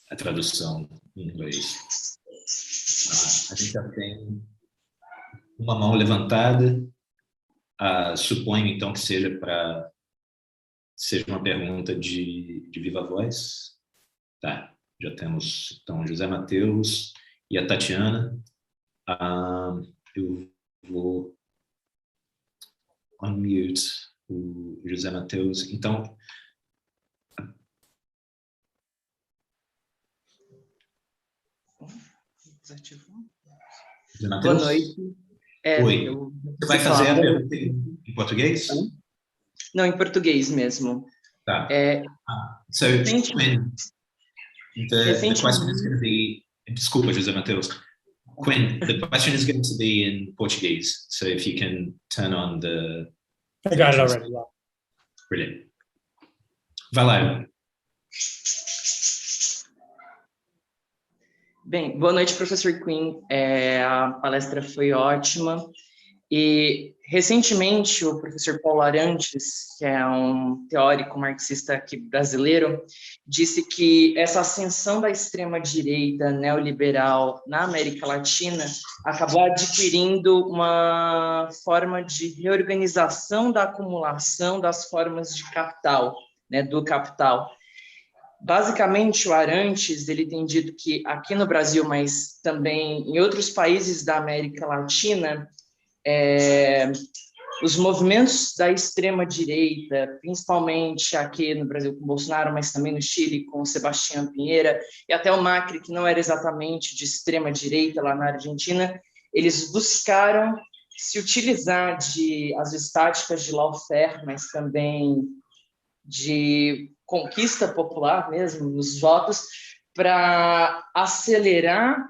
a tradução em inglês. A gente já tem uma mão levantada. Suponho, então, que seja uma pergunta de viva voz. Tá, já temos, então, José Mateus e a Tatiana. Eu vou unmute o José Mateus. Então, boa noite. Oi. Você vai fazer a pergunta em português? Não, em português mesmo. Tá. So, Quinn, the question is going to be... Desculpa, José Mateus. Quinn, the question is going to be in Portuguese. So if you can turn on the... I got it already, yeah. Brilliant. Vai lá. Bem, boa noite, professor Quinn. A palestra foi ótima. E, recentemente, o professor Paulo Arantes, que é um teórico marxista aqui brasileiro, disse que essa ascensão da extrema-direita neoliberal na América Latina acabou adquirindo uma forma de reorganização da acumulação das formas de capital, né, do capital. Basicamente, o Arantes, ele tem dito que aqui no Brasil, mas também em outros países da América Latina, os movimentos da extrema-direita, principalmente aqui no Brasil com Bolsonaro, mas também no Chile com Sebastião Pinheira, e até o Macri, que não era exatamente de extrema-direita lá na Argentina, eles buscaram se utilizar as estáticas de lawfare, mas também de conquista popular mesmo, nos votos, para acelerar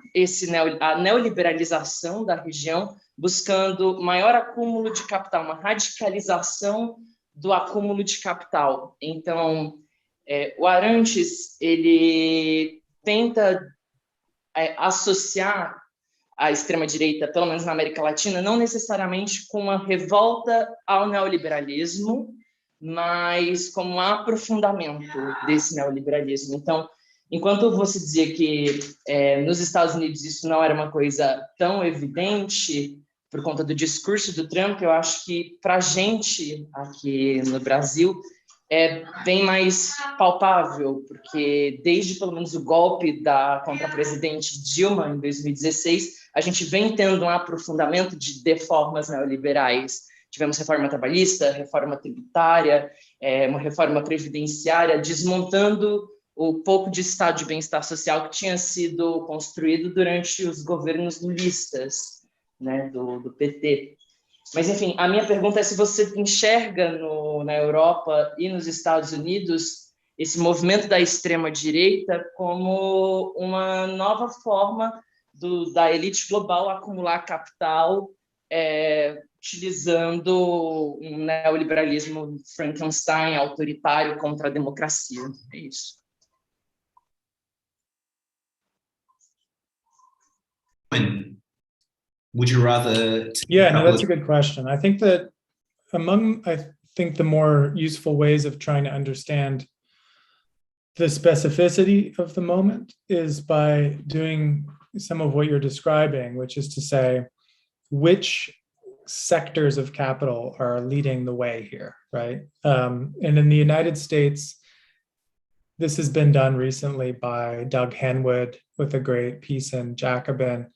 a neoliberalização da região, buscando maior acúmulo de capital, uma radicalização do acúmulo de capital. Então, o Arantes, ele tenta associar a extrema-direita, pelo menos na América Latina, não necessariamente com uma revolta ao neoliberalismo, mas como um aprofundamento desse neoliberalismo. Então, enquanto você dizia que nos Estados Unidos isso não era uma coisa tão evidente por conta do discurso do Trump, eu acho que para a gente aqui no Brasil é bem mais palpável, porque desde pelo menos o golpe contra a presidente Dilma em 2016, a gente vem tendo um aprofundamento de reformas neoliberais. Tivemos reforma trabalhista, reforma tributária, uma reforma previdenciária, desmontando o pouco de estado de bem-estar social que tinha sido construído durante os governos lulistas, né, do PT. Mas, enfim, a minha pergunta é se você enxerga na Europa e nos Estados Unidos esse movimento da extrema-direita como uma nova forma da elite global acumular capital utilizando um neoliberalismo Frankenstein autoritário contra a democracia. É isso. Would you rather? Yeah, no, that's a good question. I think that the more useful ways of trying to understand the specificity of the moment is by doing some of what you're describing, which is to say, which sectors of capital are leading the way here, right? And in the United States, this has been done recently by Doug Henwood with a great piece in Jacobin,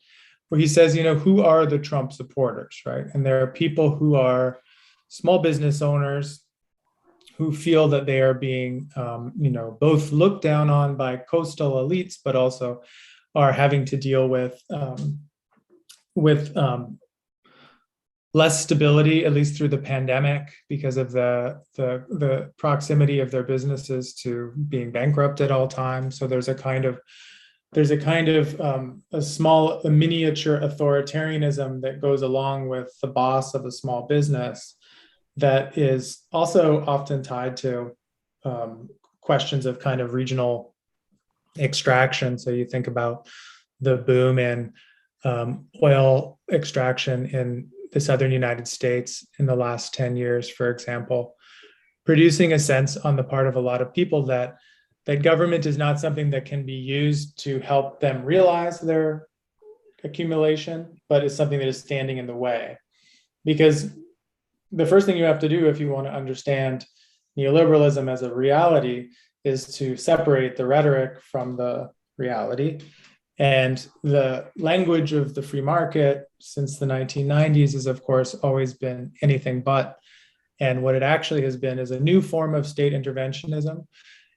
where he says, who are the Trump supporters, right? And there are people who are small business owners who feel that they are being, both looked down on by coastal elites, but also are having to deal with less stability, at least through the pandemic, because of the proximity of their businesses to being bankrupt at all times. So there's a miniature authoritarianism that goes along with the boss of a small business that is also often tied to questions of kind of regional extraction. So you think about the boom in oil extraction in the southern United States in the last 10 years, for example, producing a sense on the part of a lot of people that government is not something that can be used to help them realize their accumulation, but is something that is standing in the way. Because the first thing you have to do if you want to understand neoliberalism as a reality is to separate the rhetoric from the reality. And the language of the free market since the 1990s has, of course, always been anything but. And what it actually has been is a new form of state interventionism.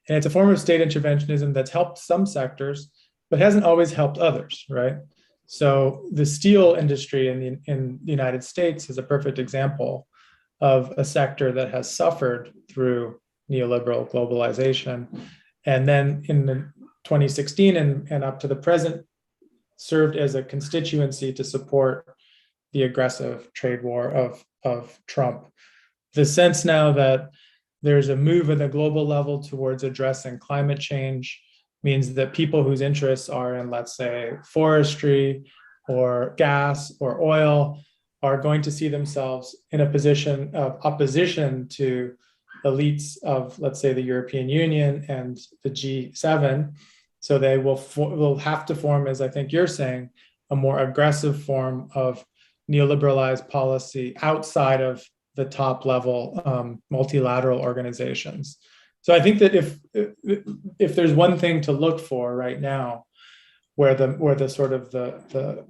And it's a form of state interventionism that's helped some sectors, but hasn't always helped others, right? So the steel industry in the United States is a perfect example of a sector that has suffered through neoliberal globalization. And then in the 2016 and up to the present, served as a constituency to support the aggressive trade war of Trump. The sense now that there's a move at the global level towards addressing climate change means that people whose interests are in, let's say, forestry or gas or oil are going to see themselves in a position of opposition to elites of, let's say, the European Union and the G7. So they will have to form, as I think you're saying, a more aggressive form of neoliberalized policy outside of the top level multilateral organizations. So I think that if there's one thing to look for right now, where the sort of the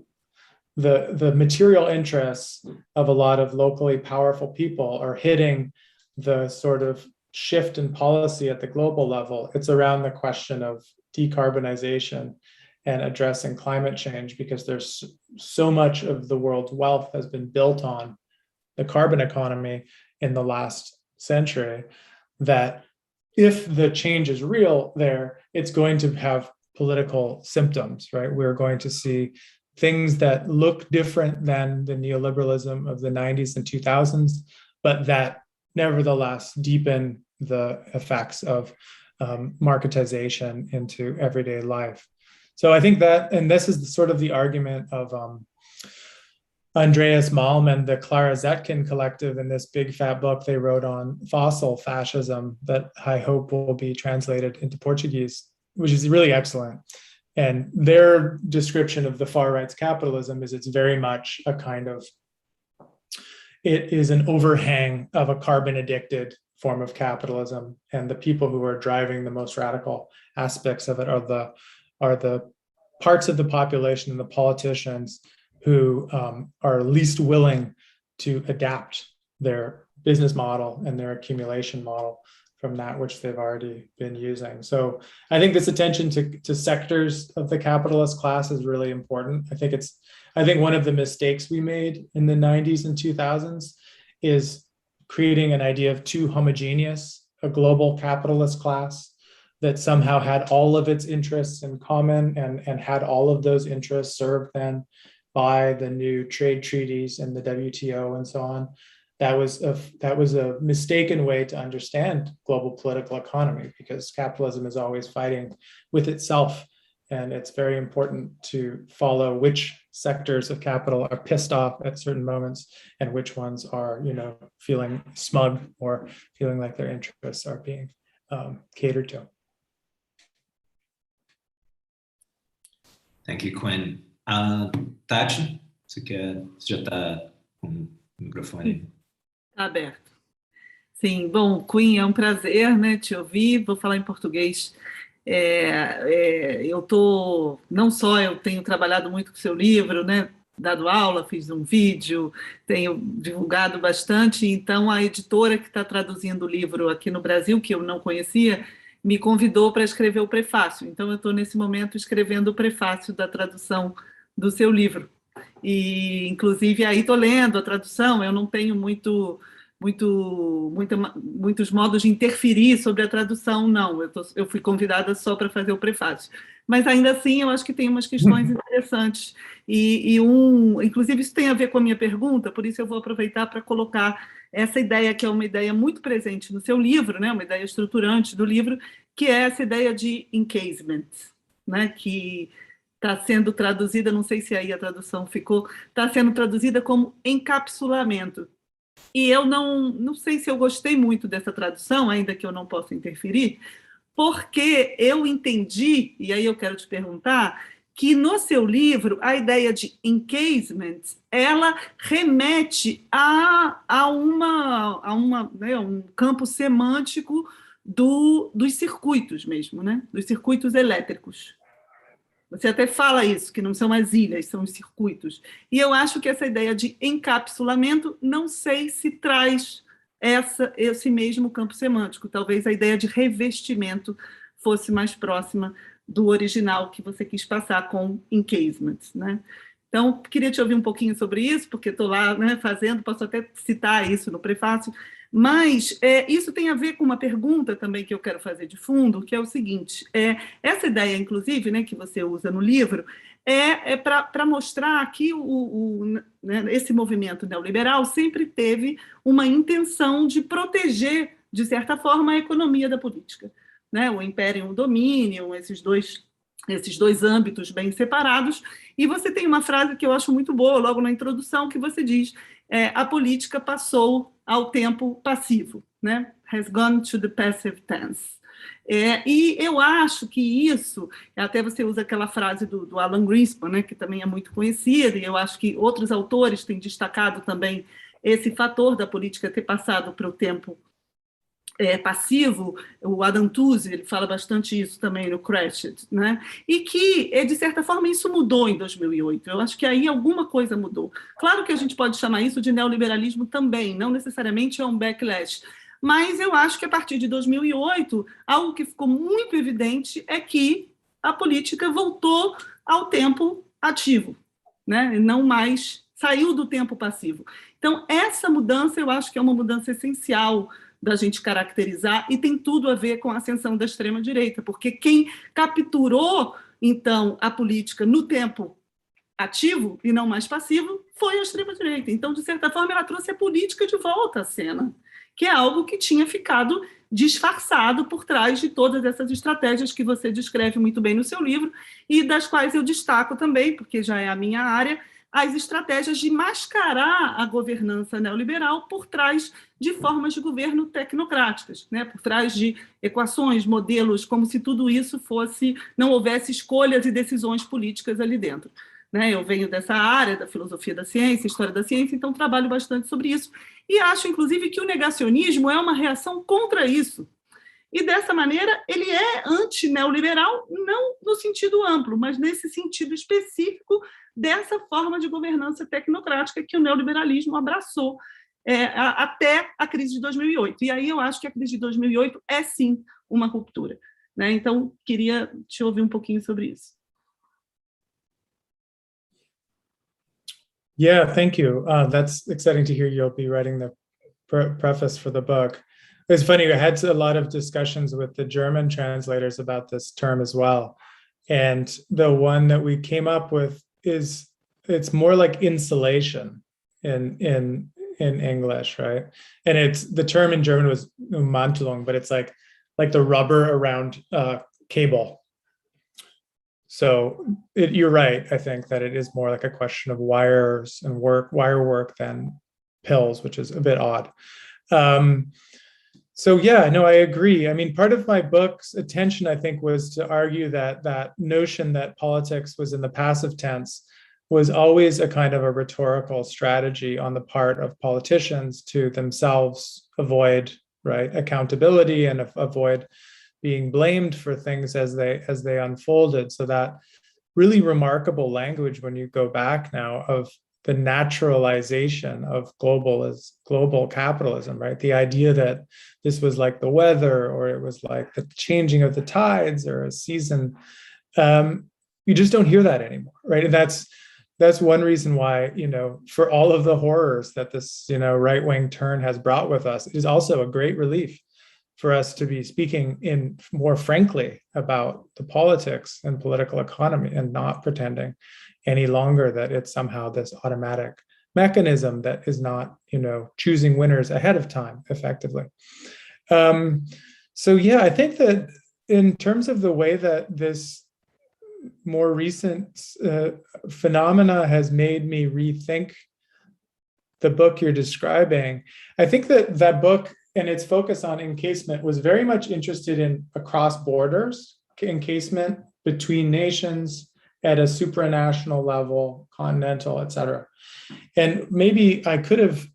material interests of a lot of locally powerful people are hitting the sort of shift in policy at the global level, it's around the question of decarbonization and addressing climate change, because there's so much of the world's wealth has been built on the carbon economy in the last century, that if the change is real there, it's going to have political symptoms, right? We're going to see things that look different than the neoliberalism of the 90s and 2000s, but that nevertheless deepen the effects of marketization into everyday life. So I think that, and this is sort of the argument of Andreas Malm and the Clara Zetkin collective in this big fat book they wrote on fossil fascism that I hope will be translated into Portuguese which is really excellent. And their description of the far right's capitalism is it's very much a kind of, it is an overhang of a carbon addicted form of capitalism. And the people who are driving the most radical aspects of it are the parts of the population and the politicians who are least willing to adapt their business model and their accumulation model from that which they've already been using. So I think this attention to sectors of the capitalist class is really important. I think one of the mistakes we made in the 90s and 2000s is creating an idea of too homogeneous, a global capitalist class that somehow had all of its interests in common and had all of those interests served then by the new trade treaties and the WTO and so on. That was a mistaken way to understand global political economy, because capitalism is always fighting with itself. And it's very important to follow which sectors of capital are pissed off at certain moments and which ones are, feeling smug or feeling like their interests are being catered to. Thank you, Quinn. Tati, você já está com o microfone? Está aberto. Sim, bom, Quinn, é um prazer, né, te ouvir. Vou falar em português. Eu tenho trabalhado muito com o seu livro, né, dado aula, fiz um vídeo, tenho divulgado bastante, então a editora que está traduzindo o livro aqui no Brasil, que eu não conhecia, me convidou para escrever o prefácio. Então eu estou nesse momento escrevendo o prefácio da tradução do seu livro. E, inclusive, aí estou lendo a tradução, eu não tenho muitos modos de interferir sobre a tradução, não. Eu fui convidada só para fazer o prefácio. Mas, ainda assim, eu acho que tem umas questões interessantes. Inclusive, isso tem a ver com a minha pergunta, por isso eu vou aproveitar para colocar essa ideia, que é uma ideia muito presente no seu livro, né, uma ideia estruturante do livro, que é essa ideia de encasement, né, que está sendo traduzida, não sei se aí a tradução ficou, está sendo traduzida como encapsulamento. E eu não sei se eu gostei muito dessa tradução, ainda que eu não possa interferir, porque eu entendi, e aí eu quero te perguntar, que no seu livro a ideia de encasement, ela remete a um campo semântico dos circuitos mesmo, né? Dos circuitos elétricos. Você até fala isso, que não são as ilhas, são os circuitos. E eu acho que essa ideia de encapsulamento, não sei se traz esse mesmo campo semântico. Talvez a ideia de revestimento fosse mais próxima do original que você quis passar com encasement, né? Então, queria te ouvir um pouquinho sobre isso, porque estou lá, né, fazendo, posso até citar isso no prefácio, mas isso tem a ver com uma pergunta também que eu quero fazer de fundo, que é o seguinte, essa ideia, inclusive, né, que você usa no livro, é para mostrar que né, esse movimento neoliberal sempre teve uma intenção de proteger, de certa forma, a economia da política, né, o império e o domínio, esses dois âmbitos bem separados, e você tem uma frase que eu acho muito boa, logo na introdução, que você diz, a política passou ao tempo passivo, né? Has gone to the passive tense. E eu acho que isso, até você usa aquela frase do Alan Greenspan, né, que também é muito conhecida, e eu acho que outros autores têm destacado também esse fator da política ter passado para o tempo passivo. O Adam Tooze, ele fala bastante isso também no Crashed, né? E que, de certa forma, isso mudou em 2008. Eu acho que aí alguma coisa mudou. Claro que a gente pode chamar isso de neoliberalismo também, não necessariamente é um backlash, mas eu acho que a partir de 2008, algo que ficou muito evidente é que a política voltou ao tempo ativo, né? Não mais saiu do tempo passivo. Então, essa mudança eu acho que é uma mudança essencial da gente caracterizar, e tem tudo a ver com a ascensão da extrema-direita, porque quem capturou, então, a política no tempo ativo e não mais passivo foi a extrema-direita. Então, de certa forma, ela trouxe a política de volta à cena, que é algo que tinha ficado disfarçado por trás de todas essas estratégias que você descreve muito bem no seu livro, e das quais eu destaco também, porque já é a minha área, as estratégias de mascarar a governança neoliberal por trás de formas de governo tecnocráticas, né? Por trás de equações, modelos, como se tudo isso não houvesse escolhas e decisões políticas ali dentro. Né? Eu venho dessa área da filosofia da ciência, história da ciência, então trabalho bastante sobre isso. E acho, inclusive, que o negacionismo é uma reação contra isso. E, dessa maneira, ele é anti-neoliberal, não no sentido amplo, mas nesse sentido específico dessa forma de governança tecnocrática que o neoliberalismo abraçou até a crise de 2008. E aí eu acho que a crise de 2008 é, sim, uma ruptura. Né? Então, queria te ouvir um pouquinho sobre isso. Yeah, thank you. That's exciting to hear you'll be writing the preface for the book. It's funny, I had a lot of discussions with the German translators about this term as well. And the one that we came up with is, it's more like insulation in English, right? And the term in German was Ummantelung, but it's like the rubber around cable. So you're right, I think that it is more like a question of wires and wire work than pills, which is a bit odd. So yeah, no, I agree. I mean, part of my book's attention, I think, was to argue that notion that politics was in the passive tense was always a kind of a rhetorical strategy on the part of politicians to themselves avoid, right, accountability and avoid being blamed for things as they unfolded. So that really remarkable language, when you go back now, of the naturalization of global capitalism, right? The idea that this was like the weather, or it was like the changing of the tides or a season. You just don't hear that anymore, right? And that's one reason why, for all of the horrors that this, right-wing turn has brought with us, it is also a great relief for us to be speaking more frankly about the politics and political economy, and not pretending any longer that it's somehow this automatic mechanism that is not, choosing winners ahead of time effectively. So yeah, I think that in terms of the way that this more recent phenomena has made me rethink the book you're describing, I think that book and its focus on encasement was very much interested in across borders, encasement between nations at a supranational level, continental, et cetera. And maybe I could have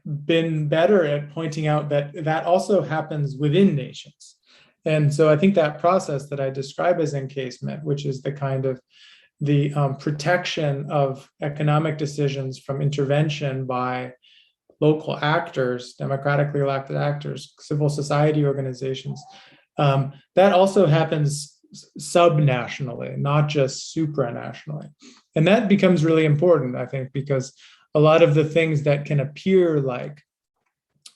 been better at pointing out that also happens within nations. And so I think that process that I describe as encasement, which is the kind of the protection of economic decisions from intervention by local actors, democratically elected actors, civil society organizations, that also happens subnationally, not just supranationally. And that becomes really important, I think, because a lot of the things that can appear like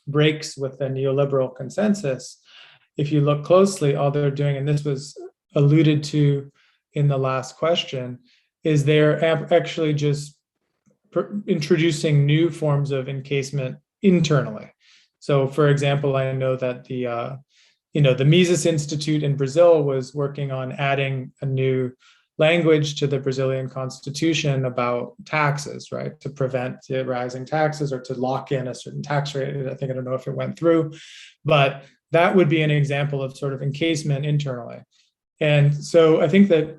breaks with the neoliberal consensus, if you look closely, all they're doing, and this was alluded to in the last question, is they're actually just introducing new forms of encasement internally. So, for example, I know that the Mises Institute in Brazil was working on adding a new language to the Brazilian constitution about taxes, right? To prevent rising taxes or to lock in a certain tax rate. I don't know if it went through, but that would be an example of sort of encasement internally. And so I think that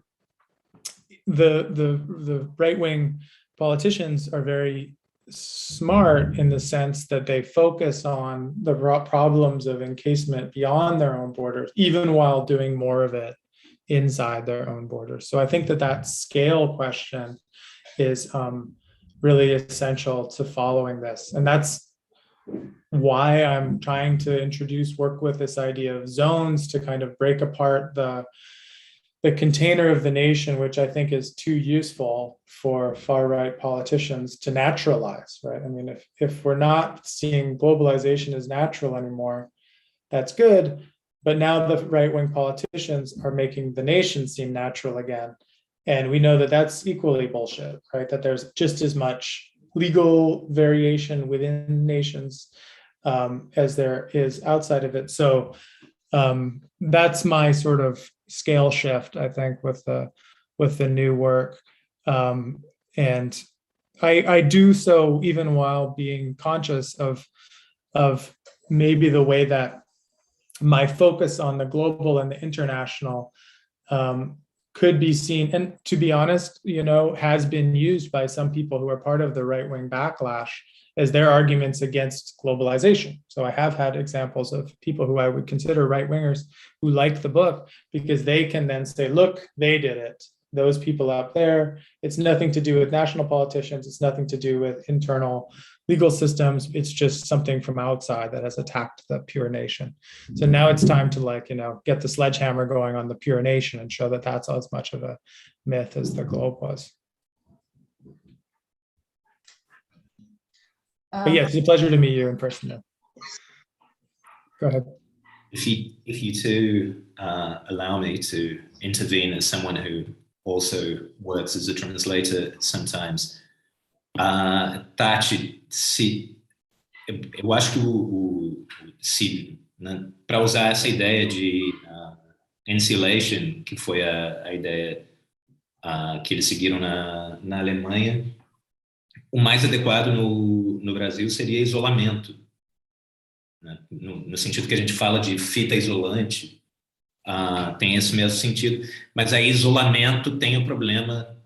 the right-wing politicians are very smart in the sense that they focus on the problems of encasement beyond their own borders, even while doing more of it inside their own borders. So I think that scale question is really essential to following this. And that's why I'm trying to work with this idea of zones to kind of break apart the container of the nation, which I think is too useful for far-right politicians to naturalize, right? I mean, if we're not seeing globalization as natural anymore, that's good. But now the right-wing politicians are making the nation seem natural again. And we know that that's equally bullshit, right? That there's just as much legal variation within nations as there is outside of it. So that's my sort of scale shift, I think, with the new work. And I do so even while being conscious of maybe the way that my focus on the global and the international could be seen, and to be honest, has been used by some people who are part of the right-wing backlash as their arguments against globalization. So I have had examples of people who I would consider right-wingers who like the book because they can then say, look, they did it. Those people out there, it's nothing to do with national politicians. It's nothing to do with internal legal systems. It's just something from outside that has attacked the pure nation. So now it's time to get the sledgehammer going on the pure nation and show that that's as much of a myth as the globe was. But yeah, it's a pleasure to meet you in person though. Go ahead. If you two allow me to intervene as someone who also works as a translator sometimes, Tati, eu acho que para usar essa ideia de ensilation, que foi a ideia que eles seguiram na Alemanha, o mais adequado no Brasil seria isolamento, né? No sentido que a gente fala de fita isolante, tem esse mesmo sentido, mas aí isolamento tem o problema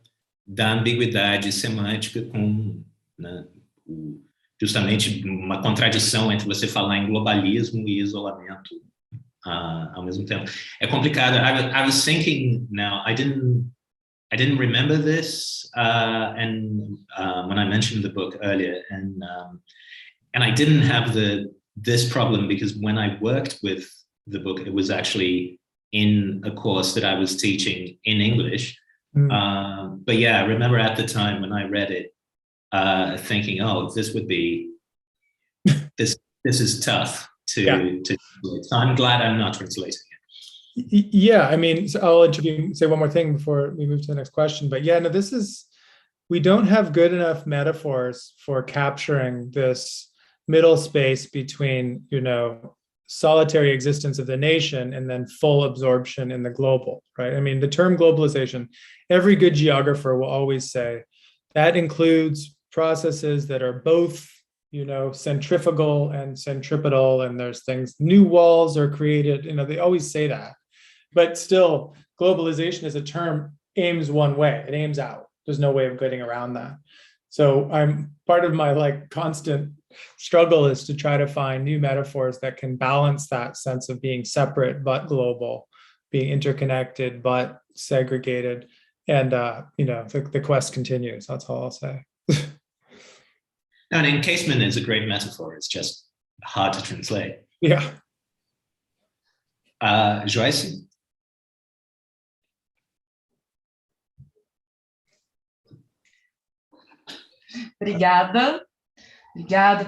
da ambiguidade semântica com, né, justamente uma contradição entre você falar em globalismo e isolamento ao mesmo tempo. É complicado. I was thinking now, I didn't remember this and when I mentioned the book earlier, and I didn't have this problem because when I worked with the book, it was actually in a course that I was teaching in English. But yeah, I remember at the time when I read it, thinking, "Oh, this would be this is tough to translate." So I'm glad I'm not translating it. Yeah, I mean, so I'll say one more thing before we move to the next question. But yeah, no, we don't have good enough metaphors for capturing this middle space between, solitary existence of the nation and then full absorption in the global, right? I mean, the term globalization, every good geographer will always say that includes processes that are both, centrifugal and centripetal, and there's things, new walls are created, they always say that. But still, globalization as a term aims one way, it aims out. There's no way of getting around that. So I'm part of my constant struggle is to try to find new metaphors that can balance that sense of being separate but global, being interconnected but segregated, and the quest continues. That's all I'll say. And encasement is a great metaphor. It's just hard to translate. Yeah. Joyce? Obrigada,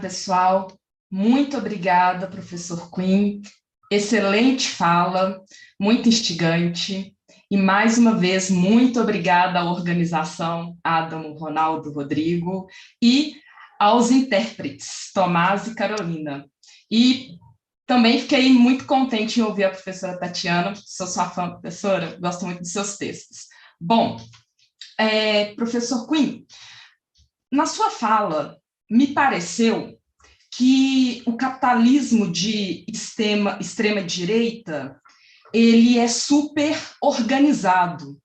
pessoal. Muito obrigada, professor Quinn. Excelente fala, muito instigante. E, mais uma vez, muito obrigada à organização Adamo, Ronaldo, Rodrigo e aos intérpretes, Tomás e Carolina. E também fiquei muito contente em ouvir a professora Tatiana, sou sua fã, professora, gosto muito dos seus textos. Bom, professor Quinn, na sua fala, me pareceu que o capitalismo de extrema direita, ele é super organizado,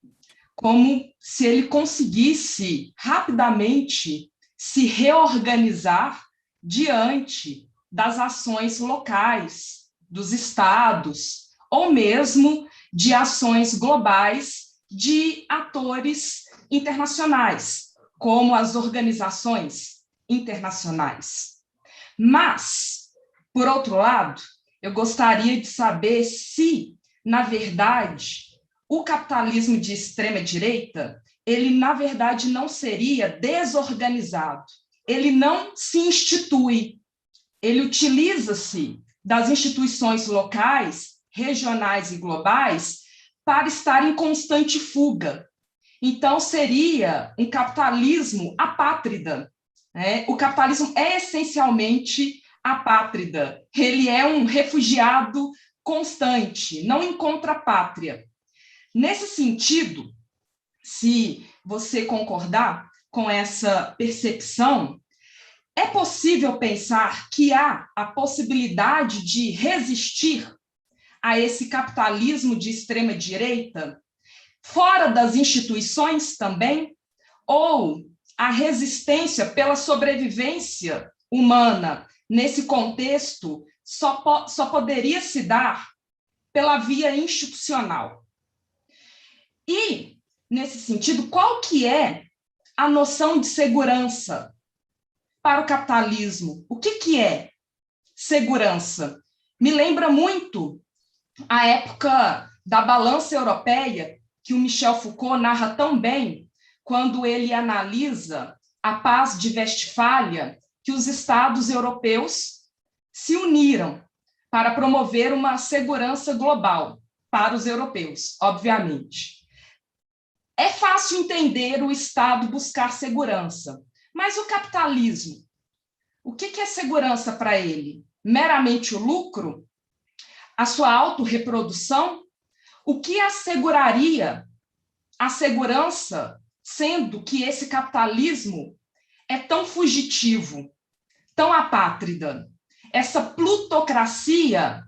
como se ele conseguisse rapidamente se reorganizar diante das ações locais, dos estados, ou mesmo de ações globais de atores internacionais, como as organizações internacionais. Mas, por outro lado, eu gostaria de saber se, na verdade, o capitalismo de extrema-direita, ele, na verdade, não seria desorganizado, ele não se institui, ele utiliza-se das instituições locais, regionais e globais para estar em constante fuga. Então, seria um capitalismo apátrida. O capitalismo é essencialmente apátrida. Ele é um refugiado constante, não encontra pátria. Nesse sentido, se você concordar, com essa percepção, é possível pensar que há a possibilidade de resistir a esse capitalismo de extrema direita, fora das instituições também, ou a resistência pela sobrevivência humana nesse contexto só poderia se dar pela via institucional? E, nesse sentido, qual que é a noção de segurança para o capitalismo? O que é segurança? Me lembra muito a época da balança europeia, que o Michel Foucault narra tão bem, quando ele analisa a paz de Westfália, que os estados europeus se uniram para promover uma segurança global para os europeus, obviamente. É fácil entender o Estado buscar segurança, mas o capitalismo, o que é segurança para ele? Meramente o lucro? A sua autorreprodução? O que asseguraria a segurança, sendo que esse capitalismo é tão fugitivo, tão apátrida? Essa plutocracia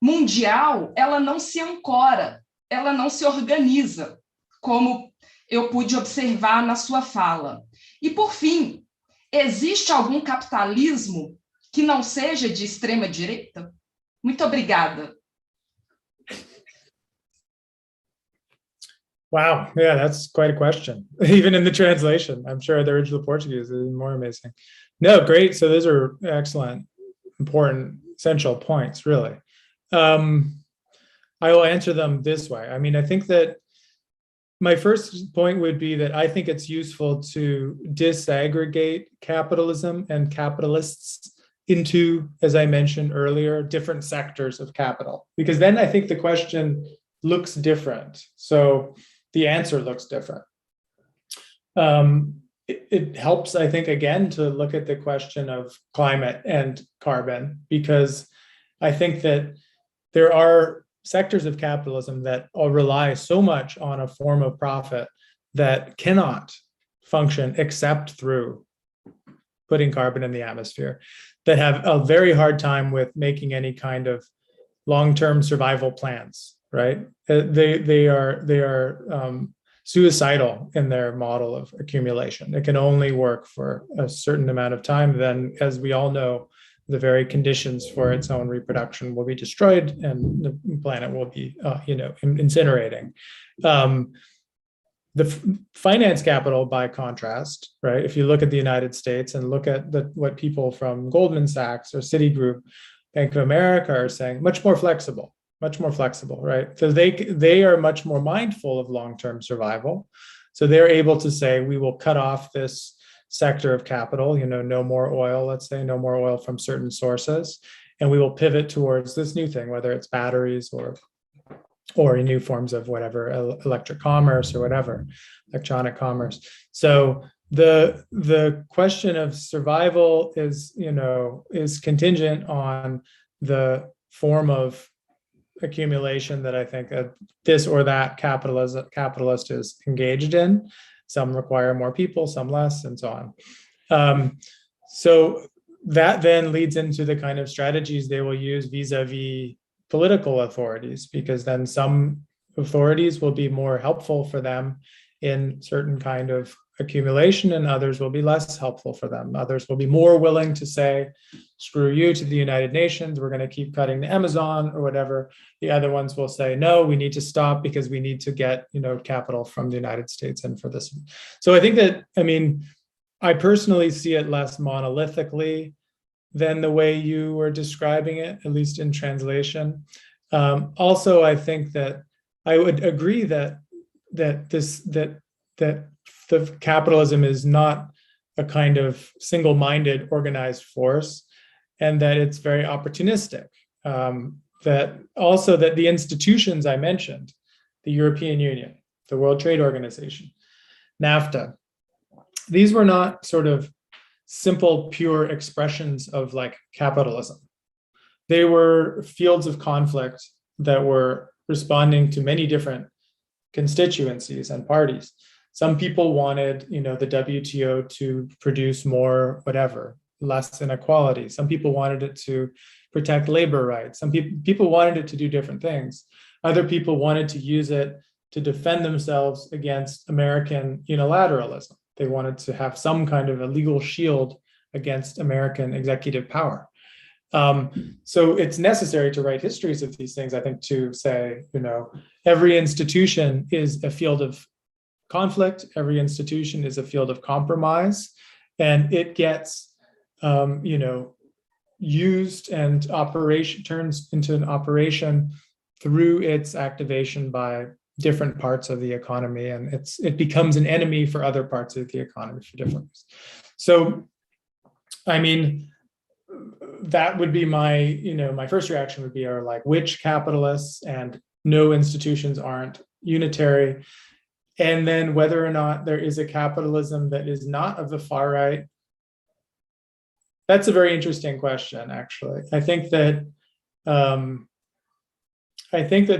mundial, ela não se ancora, ela não se organiza, como eu pude observar na sua fala. E, por fim, existe algum capitalismo que não seja de extrema direita? Muito obrigada. Wow, yeah, that's quite a question. Even in the translation, I'm sure the original Portuguese is more amazing. No, great. So those are excellent, important, essential points, really. I will answer them this way. I mean, I think that my first point would be that I think it's useful to disaggregate capitalism and capitalists into, as I mentioned earlier, different sectors of capital, because then I think the question looks different. So the answer looks different. It helps, I think, again, to look at the question of climate and carbon, because I think that there are sectors of capitalism that rely so much on a form of profit that cannot function except through putting carbon in the atmosphere, that have a very hard time with making any kind of long-term survival plans, right? They are suicidal in their model of accumulation. It can only work for a certain amount of time. Then, as we all know, the very conditions for its own reproduction will be destroyed and the planet will be, incinerating. The finance capital, by contrast, right? If you look at the United States and look at what people from Goldman Sachs or Citigroup, Bank of America are saying, much more flexible, right? So they are much more mindful of long-term survival. So they're able to say, we will cut off this sector of capital, no more oil, let's say, no more oil from certain sources, and we will pivot towards this new thing, whether it's batteries or new forms of whatever, electric commerce or whatever, electronic commerce. So the question of survival is contingent on the form of accumulation that I think this or that capitalist is engaged in. Some require more people, some less, and so on. So that then leads into the kind of strategies they will use vis-a-vis political authorities, because then some authorities will be more helpful for them in certain kind of accumulation, and others will be less helpful for them. Others will be more willing to say, screw you to the United Nations, we're going to keep cutting the Amazon or whatever. The other ones will say, no, we need to stop because we need to get, capital from the United States and for this. So I think that, I personally see it less monolithically than the way you were describing it, at least in translation. Also, I think that I would agree that the capitalism is not a kind of single-minded organized force, and that it's very opportunistic. That the institutions I mentioned, the European Union, the World Trade Organization, NAFTA, these were not sort of simple, pure expressions of like capitalism. They were fields of conflict that were responding to many different constituencies and parties. Some people wanted, the WTO to produce more, whatever, less inequality. Some people wanted it to protect labor rights. Some people wanted it to do different things. Other people wanted to use it to defend themselves against American unilateralism. They wanted to have some kind of a legal shield against American executive power. So it's necessary to write histories of these things, I think, to say, every institution is a field of conflict, every institution is a field of compromise, and it gets, used and turns into an operation through its activation by different parts of the economy, and it becomes an enemy for other parts of the economy for different reasons. So, I mean, that would be my, my first reaction would be, which capitalists, and no institutions aren't unitary. And then whether or not there is a capitalism that is not of the far right, that's a very interesting question, actually. I think that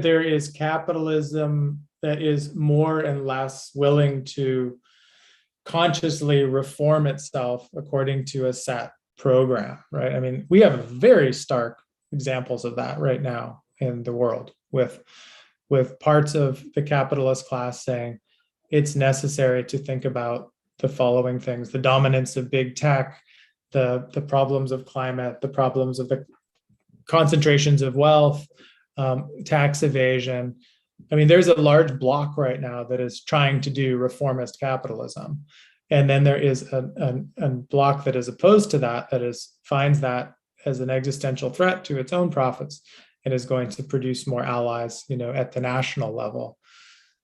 there is capitalism that is more and less willing to consciously reform itself according to a set program, right? I mean, we have very stark examples of that right now in the world, with parts of the capitalist class saying it's necessary to think about the following things: the dominance of big tech, the problems of climate, the problems of the concentrations of wealth, tax evasion. I mean, there's a large block right now that is trying to do reformist capitalism. And then there is a block that is opposed to that, finds that as an existential threat to its own profits, and is going to produce more allies, at the national level.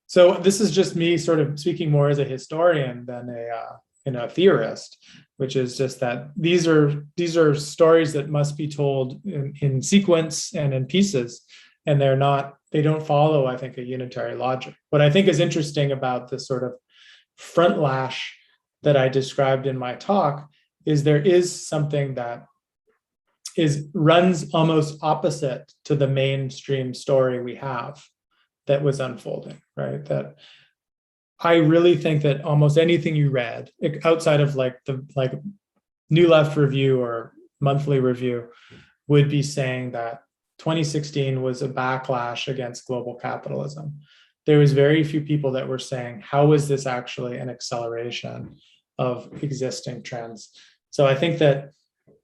So this is just me sort of speaking more as a historian than a theorist, which is just that these are stories that must be told in sequence and in pieces, and they don't follow, I think, a unitary logic. What I think is interesting about this sort of front lash that I described in my talk is there is something that runs almost opposite to the mainstream story we have that was unfolding, right? That I really think that almost anything you read outside of the New Left Review or Monthly Review would be saying that 2016 was a backlash against global capitalism. There was very few people that were saying, how is this actually an acceleration of existing trends? So I think that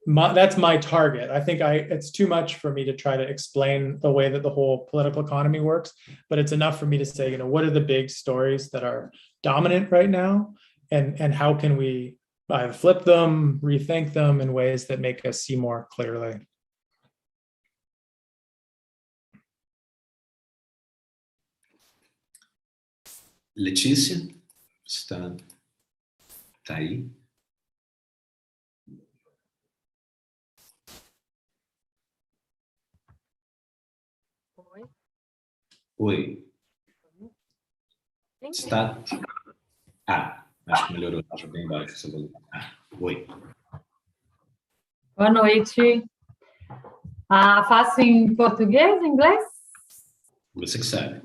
that's my target. I think it's too much for me to try to explain the way that the whole political economy works, but it's enough for me to say, what are the big stories that are dominant right now, and how can we either flip them, rethink them in ways that make us see more clearly. Letícia, está aí? Oi. Está. Acho que melhorou, estava bem baixo essa volume. Oi. Boa noite. Faço em português, inglês? Você que sabe.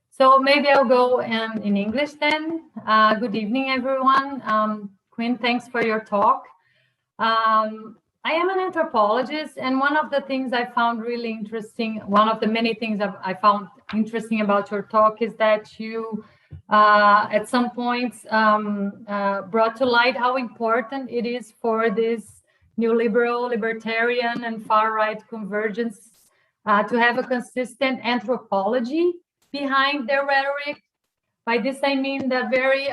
So maybe I'll go in English then. Good evening, everyone. Quinn, thanks for your talk. I am an anthropologist, and one of the things I found really interesting, one of the many things I found interesting about your talk is that you, at some points, brought to light how important it is for this neoliberal, libertarian, and far-right convergence to have a consistent anthropology behind their rhetoric. By this, I mean the very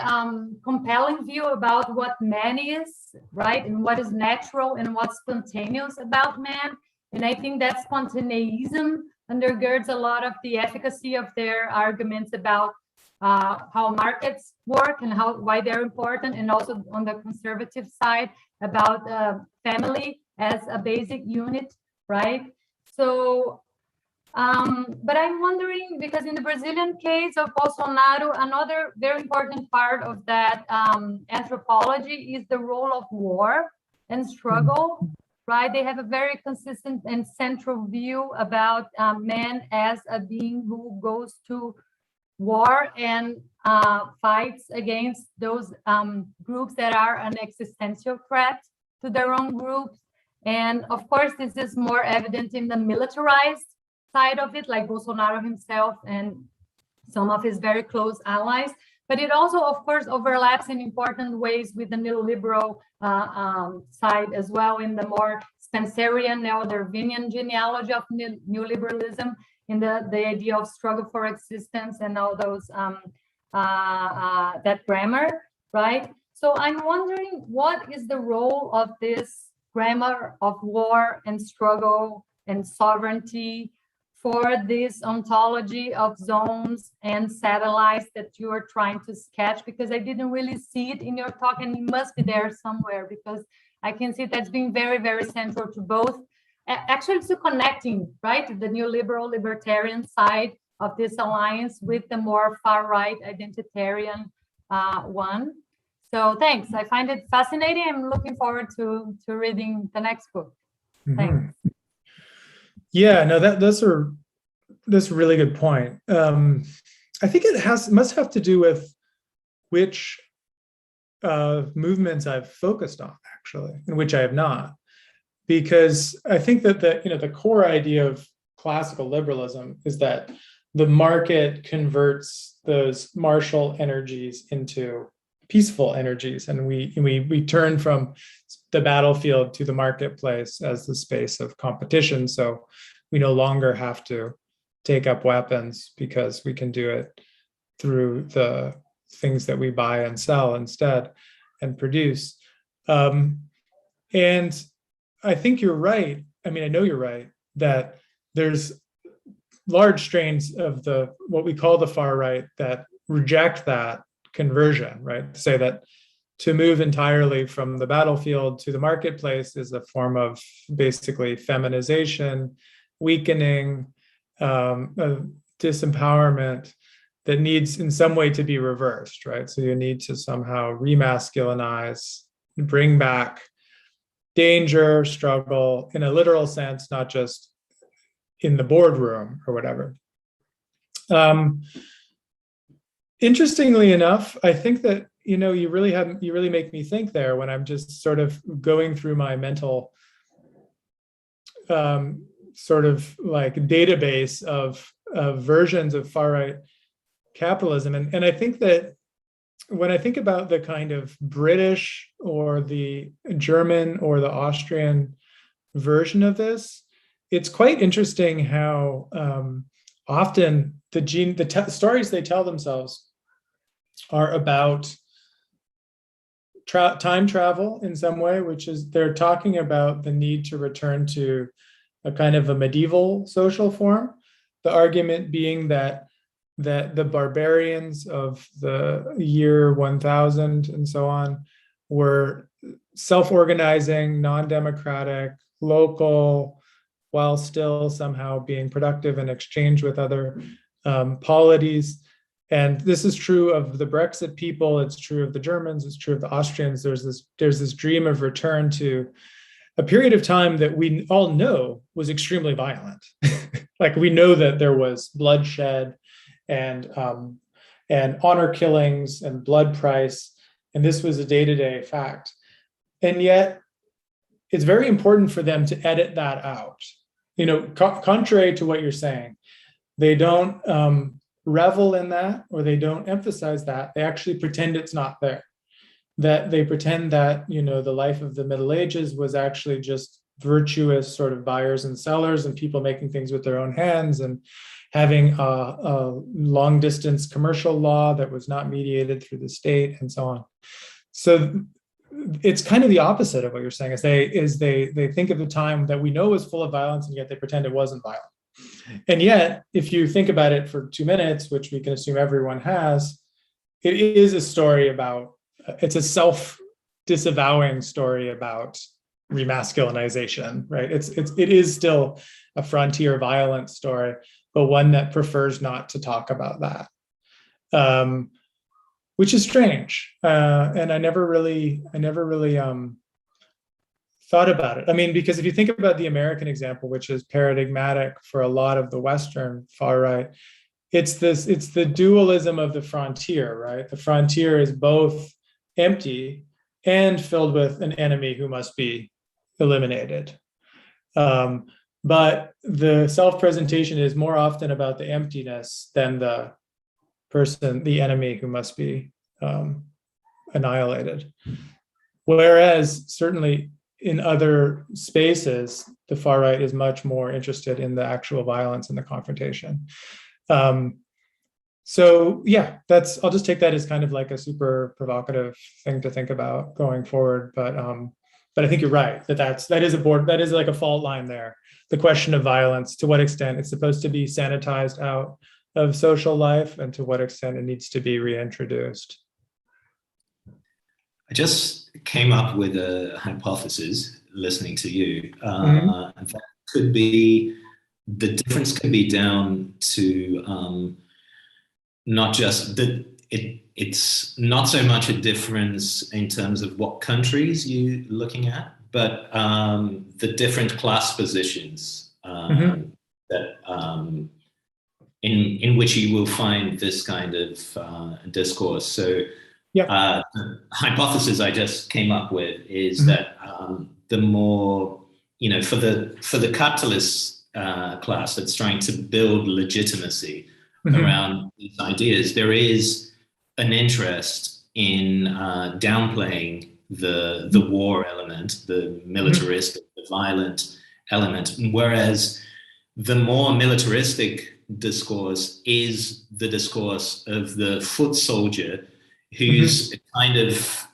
compelling view about what man is, right? And what is natural and what's spontaneous about man. And I think that spontaneism undergirds a lot of the efficacy of their arguments about how markets work and why they're important. And also on the conservative side about family as a basic unit, right? So, but I'm wondering, because in the Brazilian case of Bolsonaro, another very important part of that anthropology is the role of war and struggle, right? They have a very consistent and central view about man as a being who goes to war and fights against those groups that are an existential threat to their own groups. And of course, this is more evident in the militarized side of it, like Bolsonaro himself and some of his very close allies. But it also, of course, overlaps in important ways with the neoliberal side as well, in the more Spencerian, neo-Darwinian genealogy of neoliberalism, in the idea of struggle for existence and all those, that grammar, right? So I'm wondering, what is the role of this grammar of war and struggle and sovereignty for this ontology of zones and satellites that you are trying to sketch? Because I didn't really see it in your talk, and it must be there somewhere, because I can see that's being very, very central to both, actually to connecting, right, the neoliberal libertarian side of this alliance with the more far-right identitarian one. So thanks, I find it fascinating. I'm looking forward to reading the next book. Thanks. Yeah, no, that's a really good point. I think it must have to do with which movements I've focused on, actually, and which I have not, because I think that the core idea of classical liberalism is that the market converts those martial energies into peaceful energies, and we turn from the battlefield to the marketplace as the space of competition. So we no longer have to take up weapons because we can do it through the things that we buy and sell instead and produce. And I think you're right. I mean, I know you're right that there's large strains of what we call the far right that reject that conversion, right? To say that to move entirely from the battlefield to the marketplace is a form of basically feminization, weakening, disempowerment that needs in some way to be reversed, right? So you need to somehow remasculinize, bring back danger, struggle in a literal sense, not just in the boardroom or whatever. Interestingly enough, I think that, you really make me think there when I'm just sort of going through my mental sort of like database of versions of far-right capitalism. And I think that when I think about the kind of British or the German or the Austrian version of this, it's quite interesting how often the stories they tell themselves are about time travel in some way, which is they're talking about the need to return to a kind of a medieval social form. The argument being that the barbarians of the year 1000 and so on were self-organizing, non-democratic, local, while still somehow being productive in exchange with other polities. And this is true of the Brexit people, it's true of the Germans, it's true of the Austrians. There's this dream of return to a period of time that we all know was extremely violent. Like we know that there was bloodshed and honor killings and blood price, and this was a day-to-day fact. And yet, it's very important for them to edit that out. Contrary to what you're saying, they don't revel in that, or they don't emphasize that. They actually pretend it's not there. That they pretend that, the life of the Middle Ages was actually just virtuous sort of buyers and sellers and people making things with their own hands and having a long distance commercial law that was not mediated through the state and so on. So it's kind of the opposite of what you're saying, is they think of the time that we know was full of violence, and yet they pretend it wasn't violent. And yet, if you think about it for 2 minutes, which we can assume everyone has, it is a story about, it's a self-disavowing story about remasculinization, right? It is still a frontier violence story, but one that prefers not to talk about that, which is strange. And I never really thought about it. I mean, because if you think about the American example, which is paradigmatic for a lot of the Western far right, it's the dualism of the frontier, right? The frontier is both empty and filled with an enemy who must be eliminated. But the self-presentation is more often about the emptiness than the person, the enemy who must be annihilated. Whereas certainly in other spaces, the far right is much more interested in the actual violence and the confrontation. So yeah, I'll just take that as kind of like a super provocative thing to think about going forward. But I think you're right that is like a fault line there. The question of violence, to what extent it's supposed to be sanitized out of social life, and to what extent it needs to be reintroduced. I just came up with a hypothesis listening to you. That could be, the difference could be down to not just that it's not so much a difference in terms of what countries you're looking at, but the different class positions that in which you will find this kind of discourse. So the hypothesis I just came up with is that the more, for the capitalist class that's trying to build legitimacy around these ideas, there is an interest in downplaying the war element, the militaristic, the violent element, whereas the more militaristic discourse is the discourse of the foot soldier who's kind of,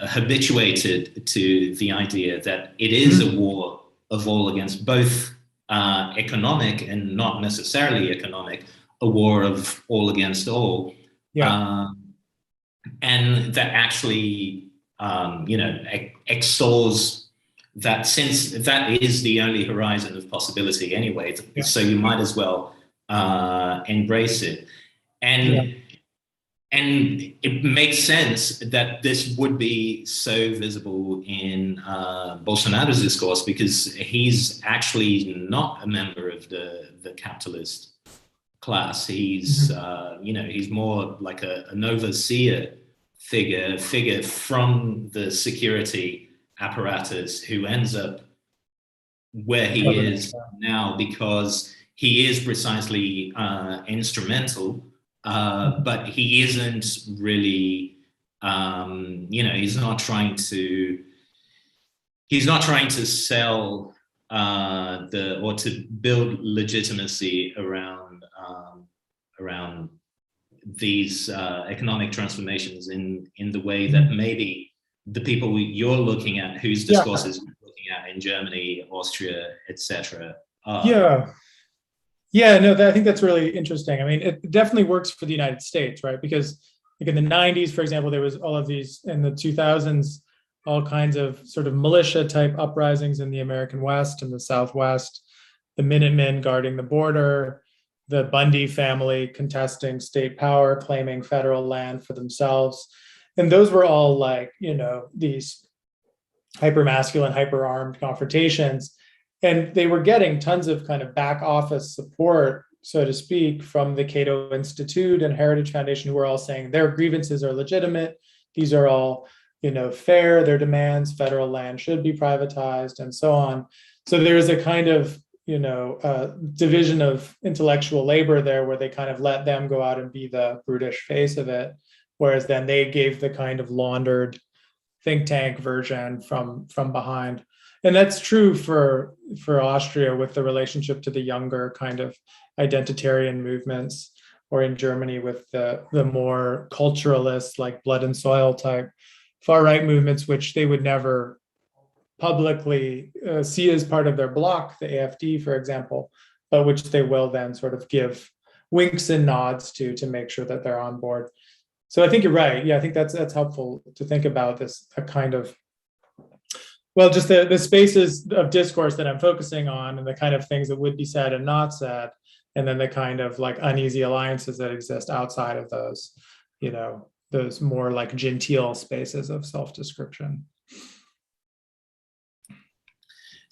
habituated to the idea that it is a war of all against both economic and not necessarily economic, a war of all against all. And that actually, extols that, since that is the only horizon of possibility anyway, so you might as well embrace it. And it makes sense that this would be so visible in Bolsonaro's discourse, because he's actually not a member of the capitalist class. He's he's more like an overseer figure from the security apparatus, who ends up where he is now because he is precisely instrumental, but he isn't really, he's not trying to sell or to build legitimacy around these economic transformations in the way that maybe the people you're looking at, whose discourses you're looking at in Germany, Austria, etc. I think that's really interesting. I mean, it definitely works for the United States, right? Because like in the 90s, for example, there was all of these, in the 2000s, all kinds of sort of militia type uprisings in the American West and the Southwest, the Minutemen guarding the border, the Bundy family contesting state power, claiming federal land for themselves. And those were all like, these hyper-masculine, hyper-armed confrontations. And they were getting tons of kind of back office support, so to speak, from the Cato Institute and Heritage Foundation, who were all saying their grievances are legitimate. These are all, fair. Their demands, federal land should be privatized, and so on. So there is a kind of, division of intellectual labor there, where they kind of let them go out and be the brutish face of it, whereas then they gave the kind of laundered think tank version from behind. And that's true for Austria with the relationship to the younger kind of identitarian movements, or in Germany with the more culturalist, like blood and soil type far right movements, which they would never publicly see as part of their bloc, the AfD, for example, but which they will then sort of give winks and nods to make sure that they're on board. So I think you're right. Yeah, I think that's helpful to think about this, a kind of, well, just the spaces of discourse that I'm focusing on, and the kind of things that would be said and not said, and then the kind of like uneasy alliances that exist outside of those, those more like genteel spaces of self-description.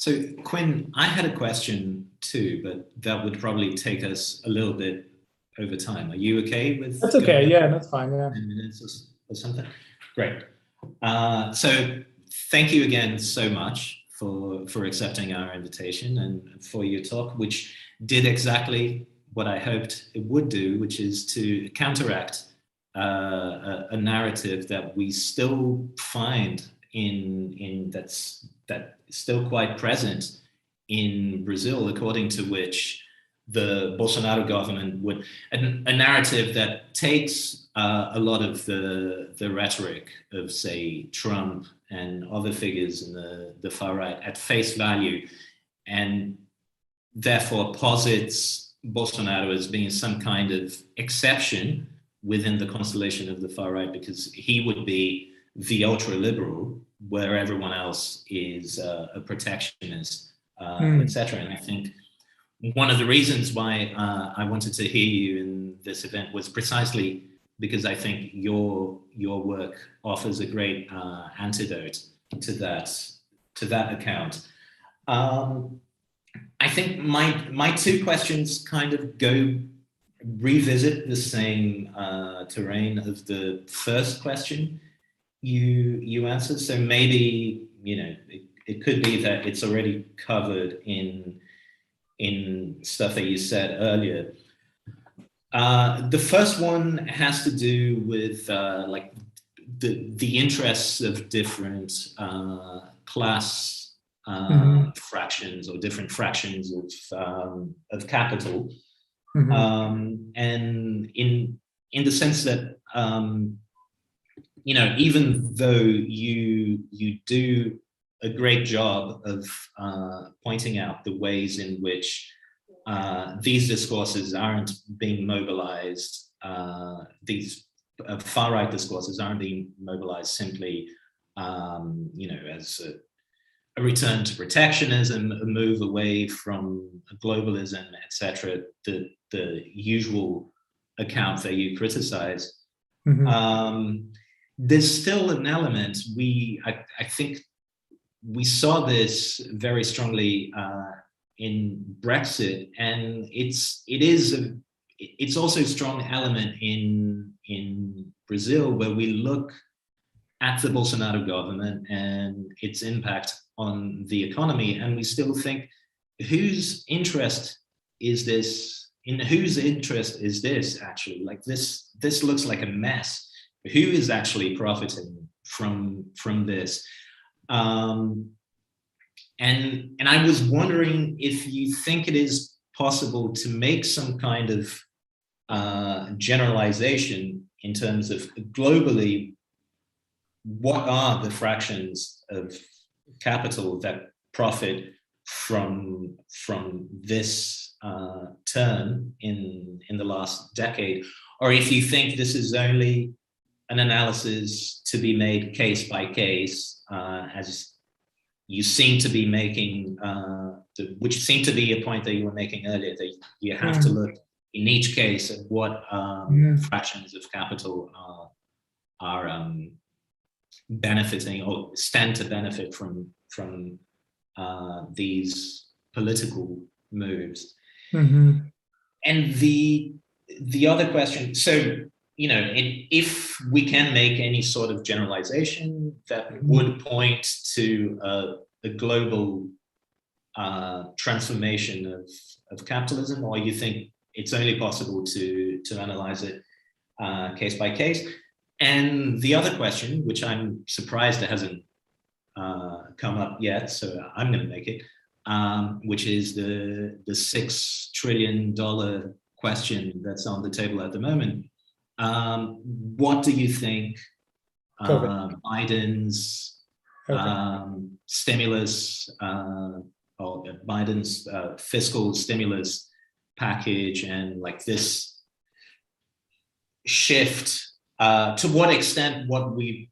So Quinn, I had a question too, but that would probably take us a little bit over time. Are you okay with? That's okay. Yeah, that's fine. Yeah. 10 minutes or something. Great. So thank you again so much for accepting our invitation and for your talk, which did exactly what I hoped it would do, which is to counteract a narrative that we still find in that's still quite present in Brazil, according to which the Bolsonaro government would, a narrative that takes a lot of the rhetoric of, say, Trump and other figures in the far right at face value, and therefore posits Bolsonaro as being some kind of exception within the constellation of the far right, because he would be the ultra-liberal where everyone else is a protectionist, etc. And I think one of the reasons why I wanted to hear you in this event was precisely because I think your work offers a great antidote to that account. I think my two questions kind of revisit the same terrain of the first question you answered. So maybe, it could be that it's already covered in stuff that you said earlier. The first one has to do with like the interests of different class fractions or different fractions of capital, and in the sense that even though you do a great job of pointing out the ways in which these discourses aren't being mobilized, these far-right discourses aren't being mobilized simply, as a return to protectionism, a move away from globalism, etc., the usual account that you criticize. There's still an element, I think we saw this very strongly in Brexit, and it's also a strong element in Brazil, where we look at the Bolsonaro government and its impact on the economy, and we still think, whose interest is this? In whose interest is this actually? Like this looks like a mess. Who is actually profiting from this? And I was wondering if you think it is possible to make some kind of generalization in terms of globally, what are the fractions of capital that profit from this turn in the last decade, or if you think this is only an analysis to be made case by case, as you seem to be making, which seemed to be a point that you were making earlier, that you have to look in each case at what fractions of capital are benefiting or stand to benefit from these political moves. And the other question, so if we can make any sort of generalization that would point to a global transformation of capitalism, or you think it's only possible to analyze it case by case? And the other question, which I'm surprised it hasn't come up yet, so I'm going to make it, which is the $6 trillion question that's on the table at the moment. What do you think Biden's stimulus or Biden's fiscal stimulus package and like this shift, to what extent what we've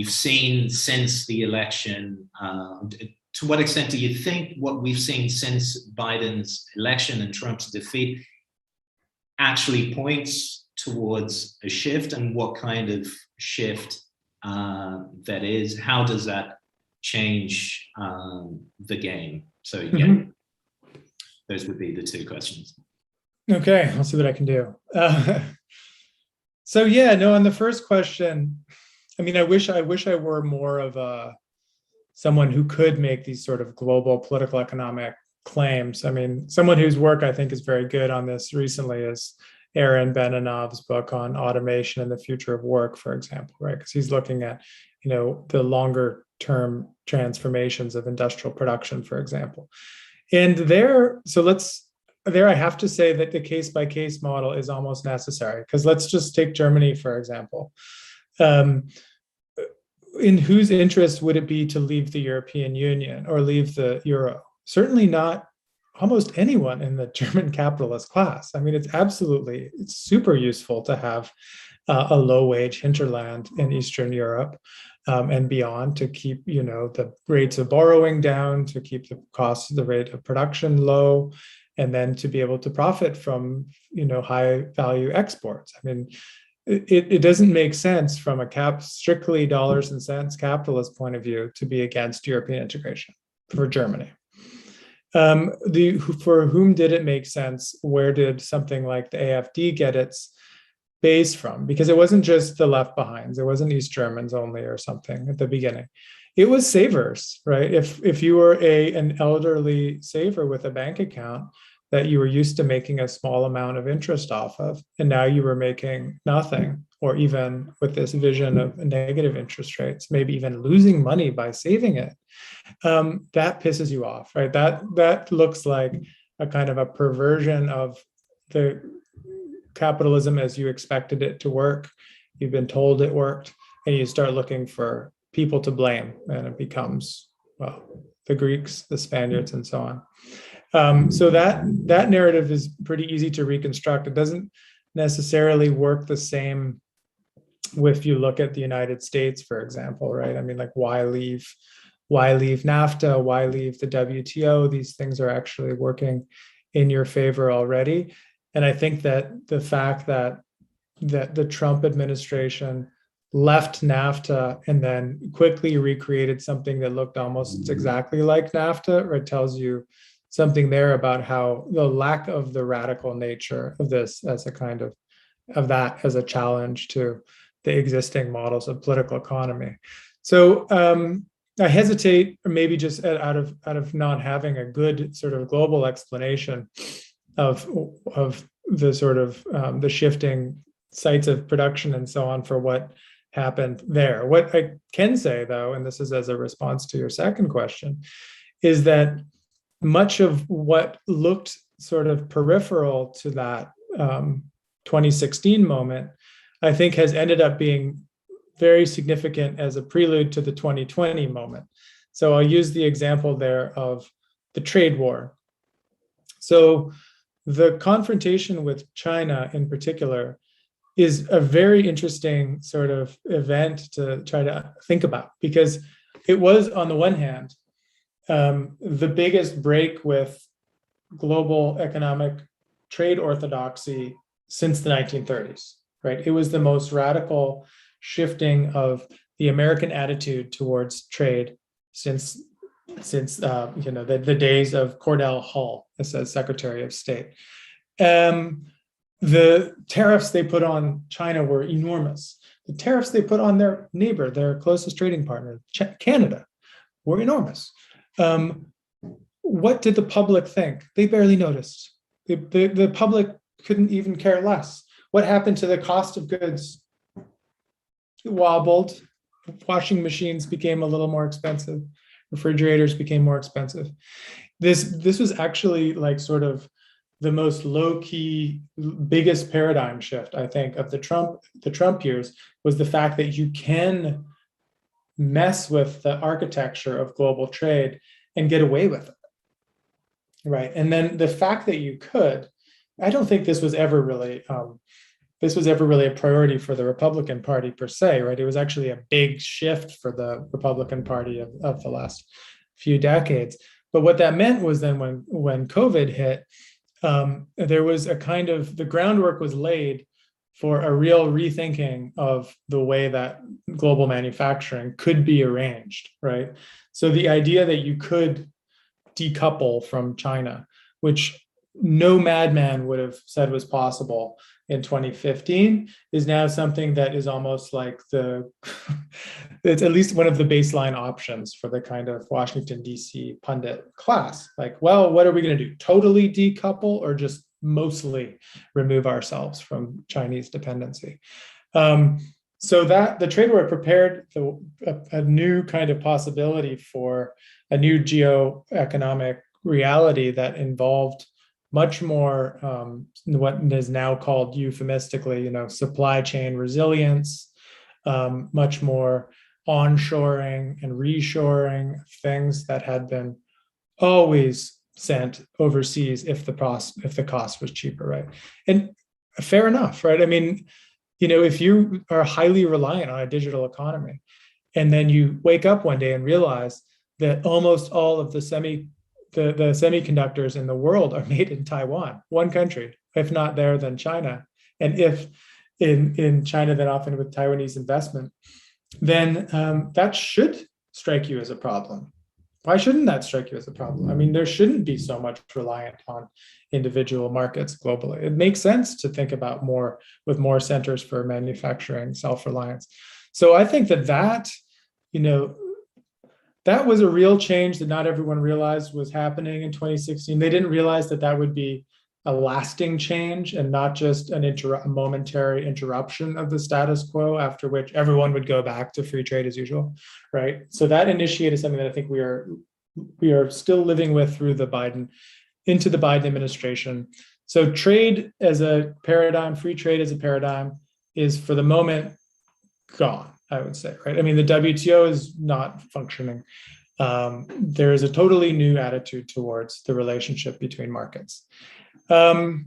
seen since the election, to what extent do you think what we've seen since Biden's election and Trump's defeat actually points towards a shift, and what kind of shift that is? How does that change the game? So yeah, those would be the two questions. Okay, I'll see what I can do. So yeah, no, on the first question, I mean, I wish I were more of someone who could make these sort of global political economic claims. I mean, someone whose work I think is very good on this recently is Aaron Benanov's book on automation and the future of work, for example, right? Because he's looking at, the longer term transformations of industrial production, for example. And there I have to say that the case-by-case model is almost necessary, because let's just take Germany, for example. In whose interest would it be to leave the European Union or leave the euro? Certainly not almost anyone in the German capitalist class. I mean, it's super useful to have a low-wage hinterland in Eastern Europe and beyond, to keep, the rates of borrowing down, to keep the cost of the rate of production low, and then to be able to profit from, high-value exports. I mean, it doesn't make sense from a strictly dollars and cents capitalist point of view to be against European integration for Germany. For whom did it make sense? Where did something like the AfD get its base from? Because it wasn't just the left behinds. It wasn't East Germans only or something at the beginning. It was savers, right? If you were an elderly saver with a bank account that you were used to making a small amount of interest off of, and now you were making nothing, or even with this vision of negative interest rates, maybe even losing money by saving it, that pisses you off, right? That looks like a kind of a perversion of the capitalism as you expected it to work. You've been told it worked, and you start looking for people to blame, and it becomes, well, the Greeks, the Spaniards, and so on. So that narrative is pretty easy to reconstruct. It doesn't necessarily work the same if you look at the United States, for example, right? I mean, like, why leave NAFTA? Why leave the WTO? These things are actually working in your favor already. And I think that the fact that the Trump administration left NAFTA and then quickly recreated something that looked almost exactly like NAFTA, right, tells you something there about how the lack of the radical nature of this as a kind of that as a challenge to the existing models of political economy. So I hesitate, or maybe just out of not having a good sort of global explanation of the sort of the shifting sites of production and so on for what happened there. What I can say, though, and this is as a response to your second question, is that much of what looked sort of peripheral to that 2016 moment, I think has ended up being very significant as a prelude to the 2020 moment. So I'll use the example there of the trade war. So the confrontation with China in particular is a very interesting sort of event to try to think about, because it was, on the one hand, the biggest break with global economic trade orthodoxy since the 1930s, right? It was the most radical shifting of the American attitude towards trade since the days of Cordell Hull as Secretary of State. The tariffs they put on China were enormous. The tariffs they put on their neighbor, their closest trading partner, Canada, were enormous. What did the public think? They barely noticed. The public couldn't even care less. What happened to the cost of goods? It wobbled. Washing machines became a little more expensive. Refrigerators became more expensive. This was actually like sort of the most low-key, biggest paradigm shift, I think, of the Trump years, was the fact that you can mess with the architecture of global trade and get away with it, right? And then the fact that you could, I don't think this was ever really a priority for the Republican Party per se, right? It was actually a big shift for the Republican Party of the last few decades. But what that meant was then when COVID hit, there was a kind of, the groundwork was laid for a real rethinking of the way that global manufacturing could be arranged, right? So the idea that you could decouple from China, which no madman would have said was possible in 2015, is now something that is almost like it's at least one of the baseline options for the kind of Washington, D.C. pundit class. Like, well, what are we going to do? Totally decouple or just mostly remove ourselves from Chinese dependency? So that the trade war prepared a new kind of possibility for a new geoeconomic reality that involved much more what is now called euphemistically, supply chain resilience, much more onshoring and reshoring things that had been always sent overseas if the cost was cheaper, right? And fair enough, right? I mean, if you are highly reliant on a digital economy, and then you wake up one day and realize that almost all of the semiconductors in the world are made in Taiwan, one country, if not there, then China. And if in China, then often with Taiwanese investment, then that should strike you as a problem. Why shouldn't that strike you as a problem? I mean, there shouldn't be so much reliant on individual markets globally. It makes sense to think about more centers for manufacturing self-reliance. So I think that was a real change that not everyone realized was happening in 2016. They didn't realize that would be a lasting change and not just a momentary interruption of the status quo, after which everyone would go back to free trade as usual, right? So that initiated something that I think we are still living with through into the Biden administration. So trade as a paradigm, free trade as a paradigm, is for the moment gone, I would say, right? I mean, the WTO is not functioning. There is a totally new attitude towards the relationship between markets. The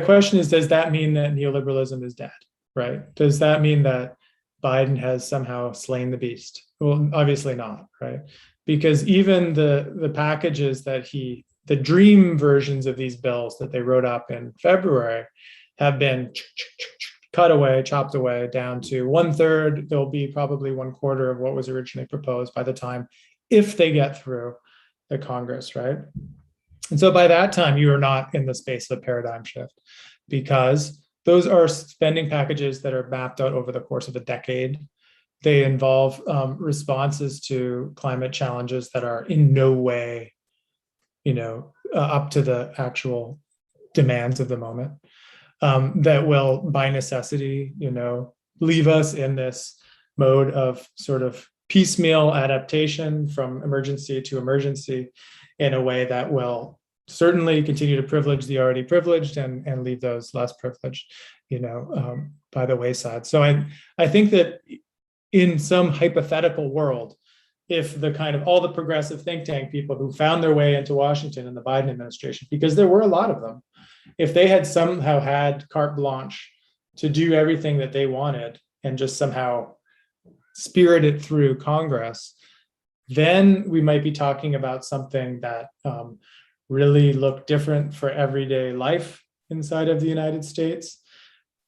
question is, does that mean that neoliberalism is dead, right? Does that mean that Biden has somehow slain the beast? Well, obviously not, right? Because even the packages the dream versions of these bills that they wrote up in February have been chopped away down to 1/3. There'll be probably 1/4 of what was originally proposed by the time, if they get through the Congress, right? And so by that time, you are not in the space of a paradigm shift, because those are spending packages that are mapped out over the course of a decade. They involve responses to climate challenges that are in no way, up to the actual demands of the moment. That will, by necessity, leave us in this mode of sort of piecemeal adaptation from emergency to emergency in a way that will certainly continue to privilege the already privileged and leave those less privileged, by the wayside. So I think that in some hypothetical world, if the kind of all the progressive think tank people who found their way into Washington in the Biden administration, because there were a lot of them, if they had somehow had carte blanche to do everything that they wanted and just somehow spirit it through Congress, then we might be talking about something that really looked different for everyday life inside of the United States.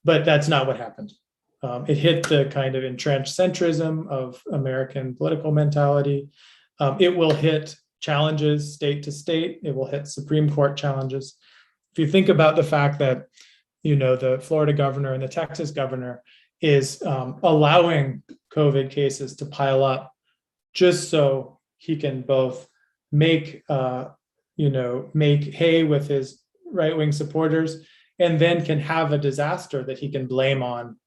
But that's not what happened. It hit the kind of entrenched centrism of American political mentality. It will hit challenges state to state. It will hit Supreme Court challenges. If you think about the fact that, the Florida governor and the Texas governor is allowing COVID cases to pile up just so he can both make hay with his right-wing supporters, and then can have a disaster that he can blame on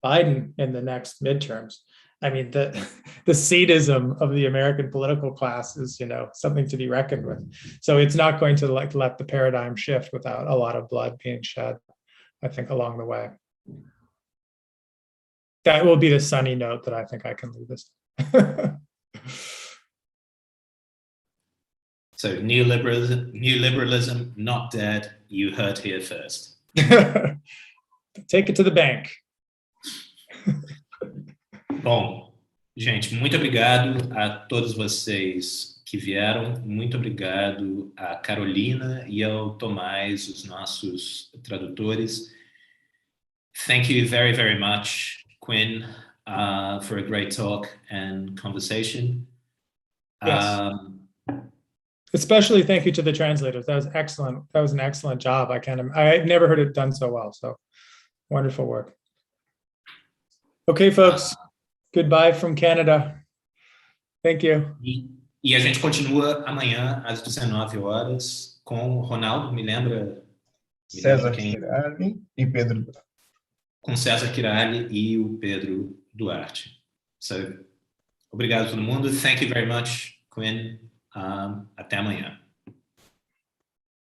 Biden in the next midterms. I mean, the sadism of the American political class is, something to be reckoned with. So it's not going to let the paradigm shift without a lot of blood being shed, I think, along the way. That will be the sunny note that I think I can leave this. So neoliberalism not dead. You heard here first. Take it to the bank. Bom, gente, muito obrigado a todos vocês que vieram. Muito obrigado a Carolina e ao Tomás, os nossos tradutores. Thank you very, very much, Quinn, for a great talk and conversation. Yes. Especially thank you to the translators. That was excellent. That was an excellent job. I've never heard it done so well. So wonderful work. Okay, folks. Goodbye from Canada. Thank you. E a gente continua amanhã às 19 horas com o Ronaldo, me lembra César quem? Kirali e Pedro. Com César Kirali e o Pedro Duarte. So, obrigado a todo mundo. Thank you very much, Quinn. Até amanhã.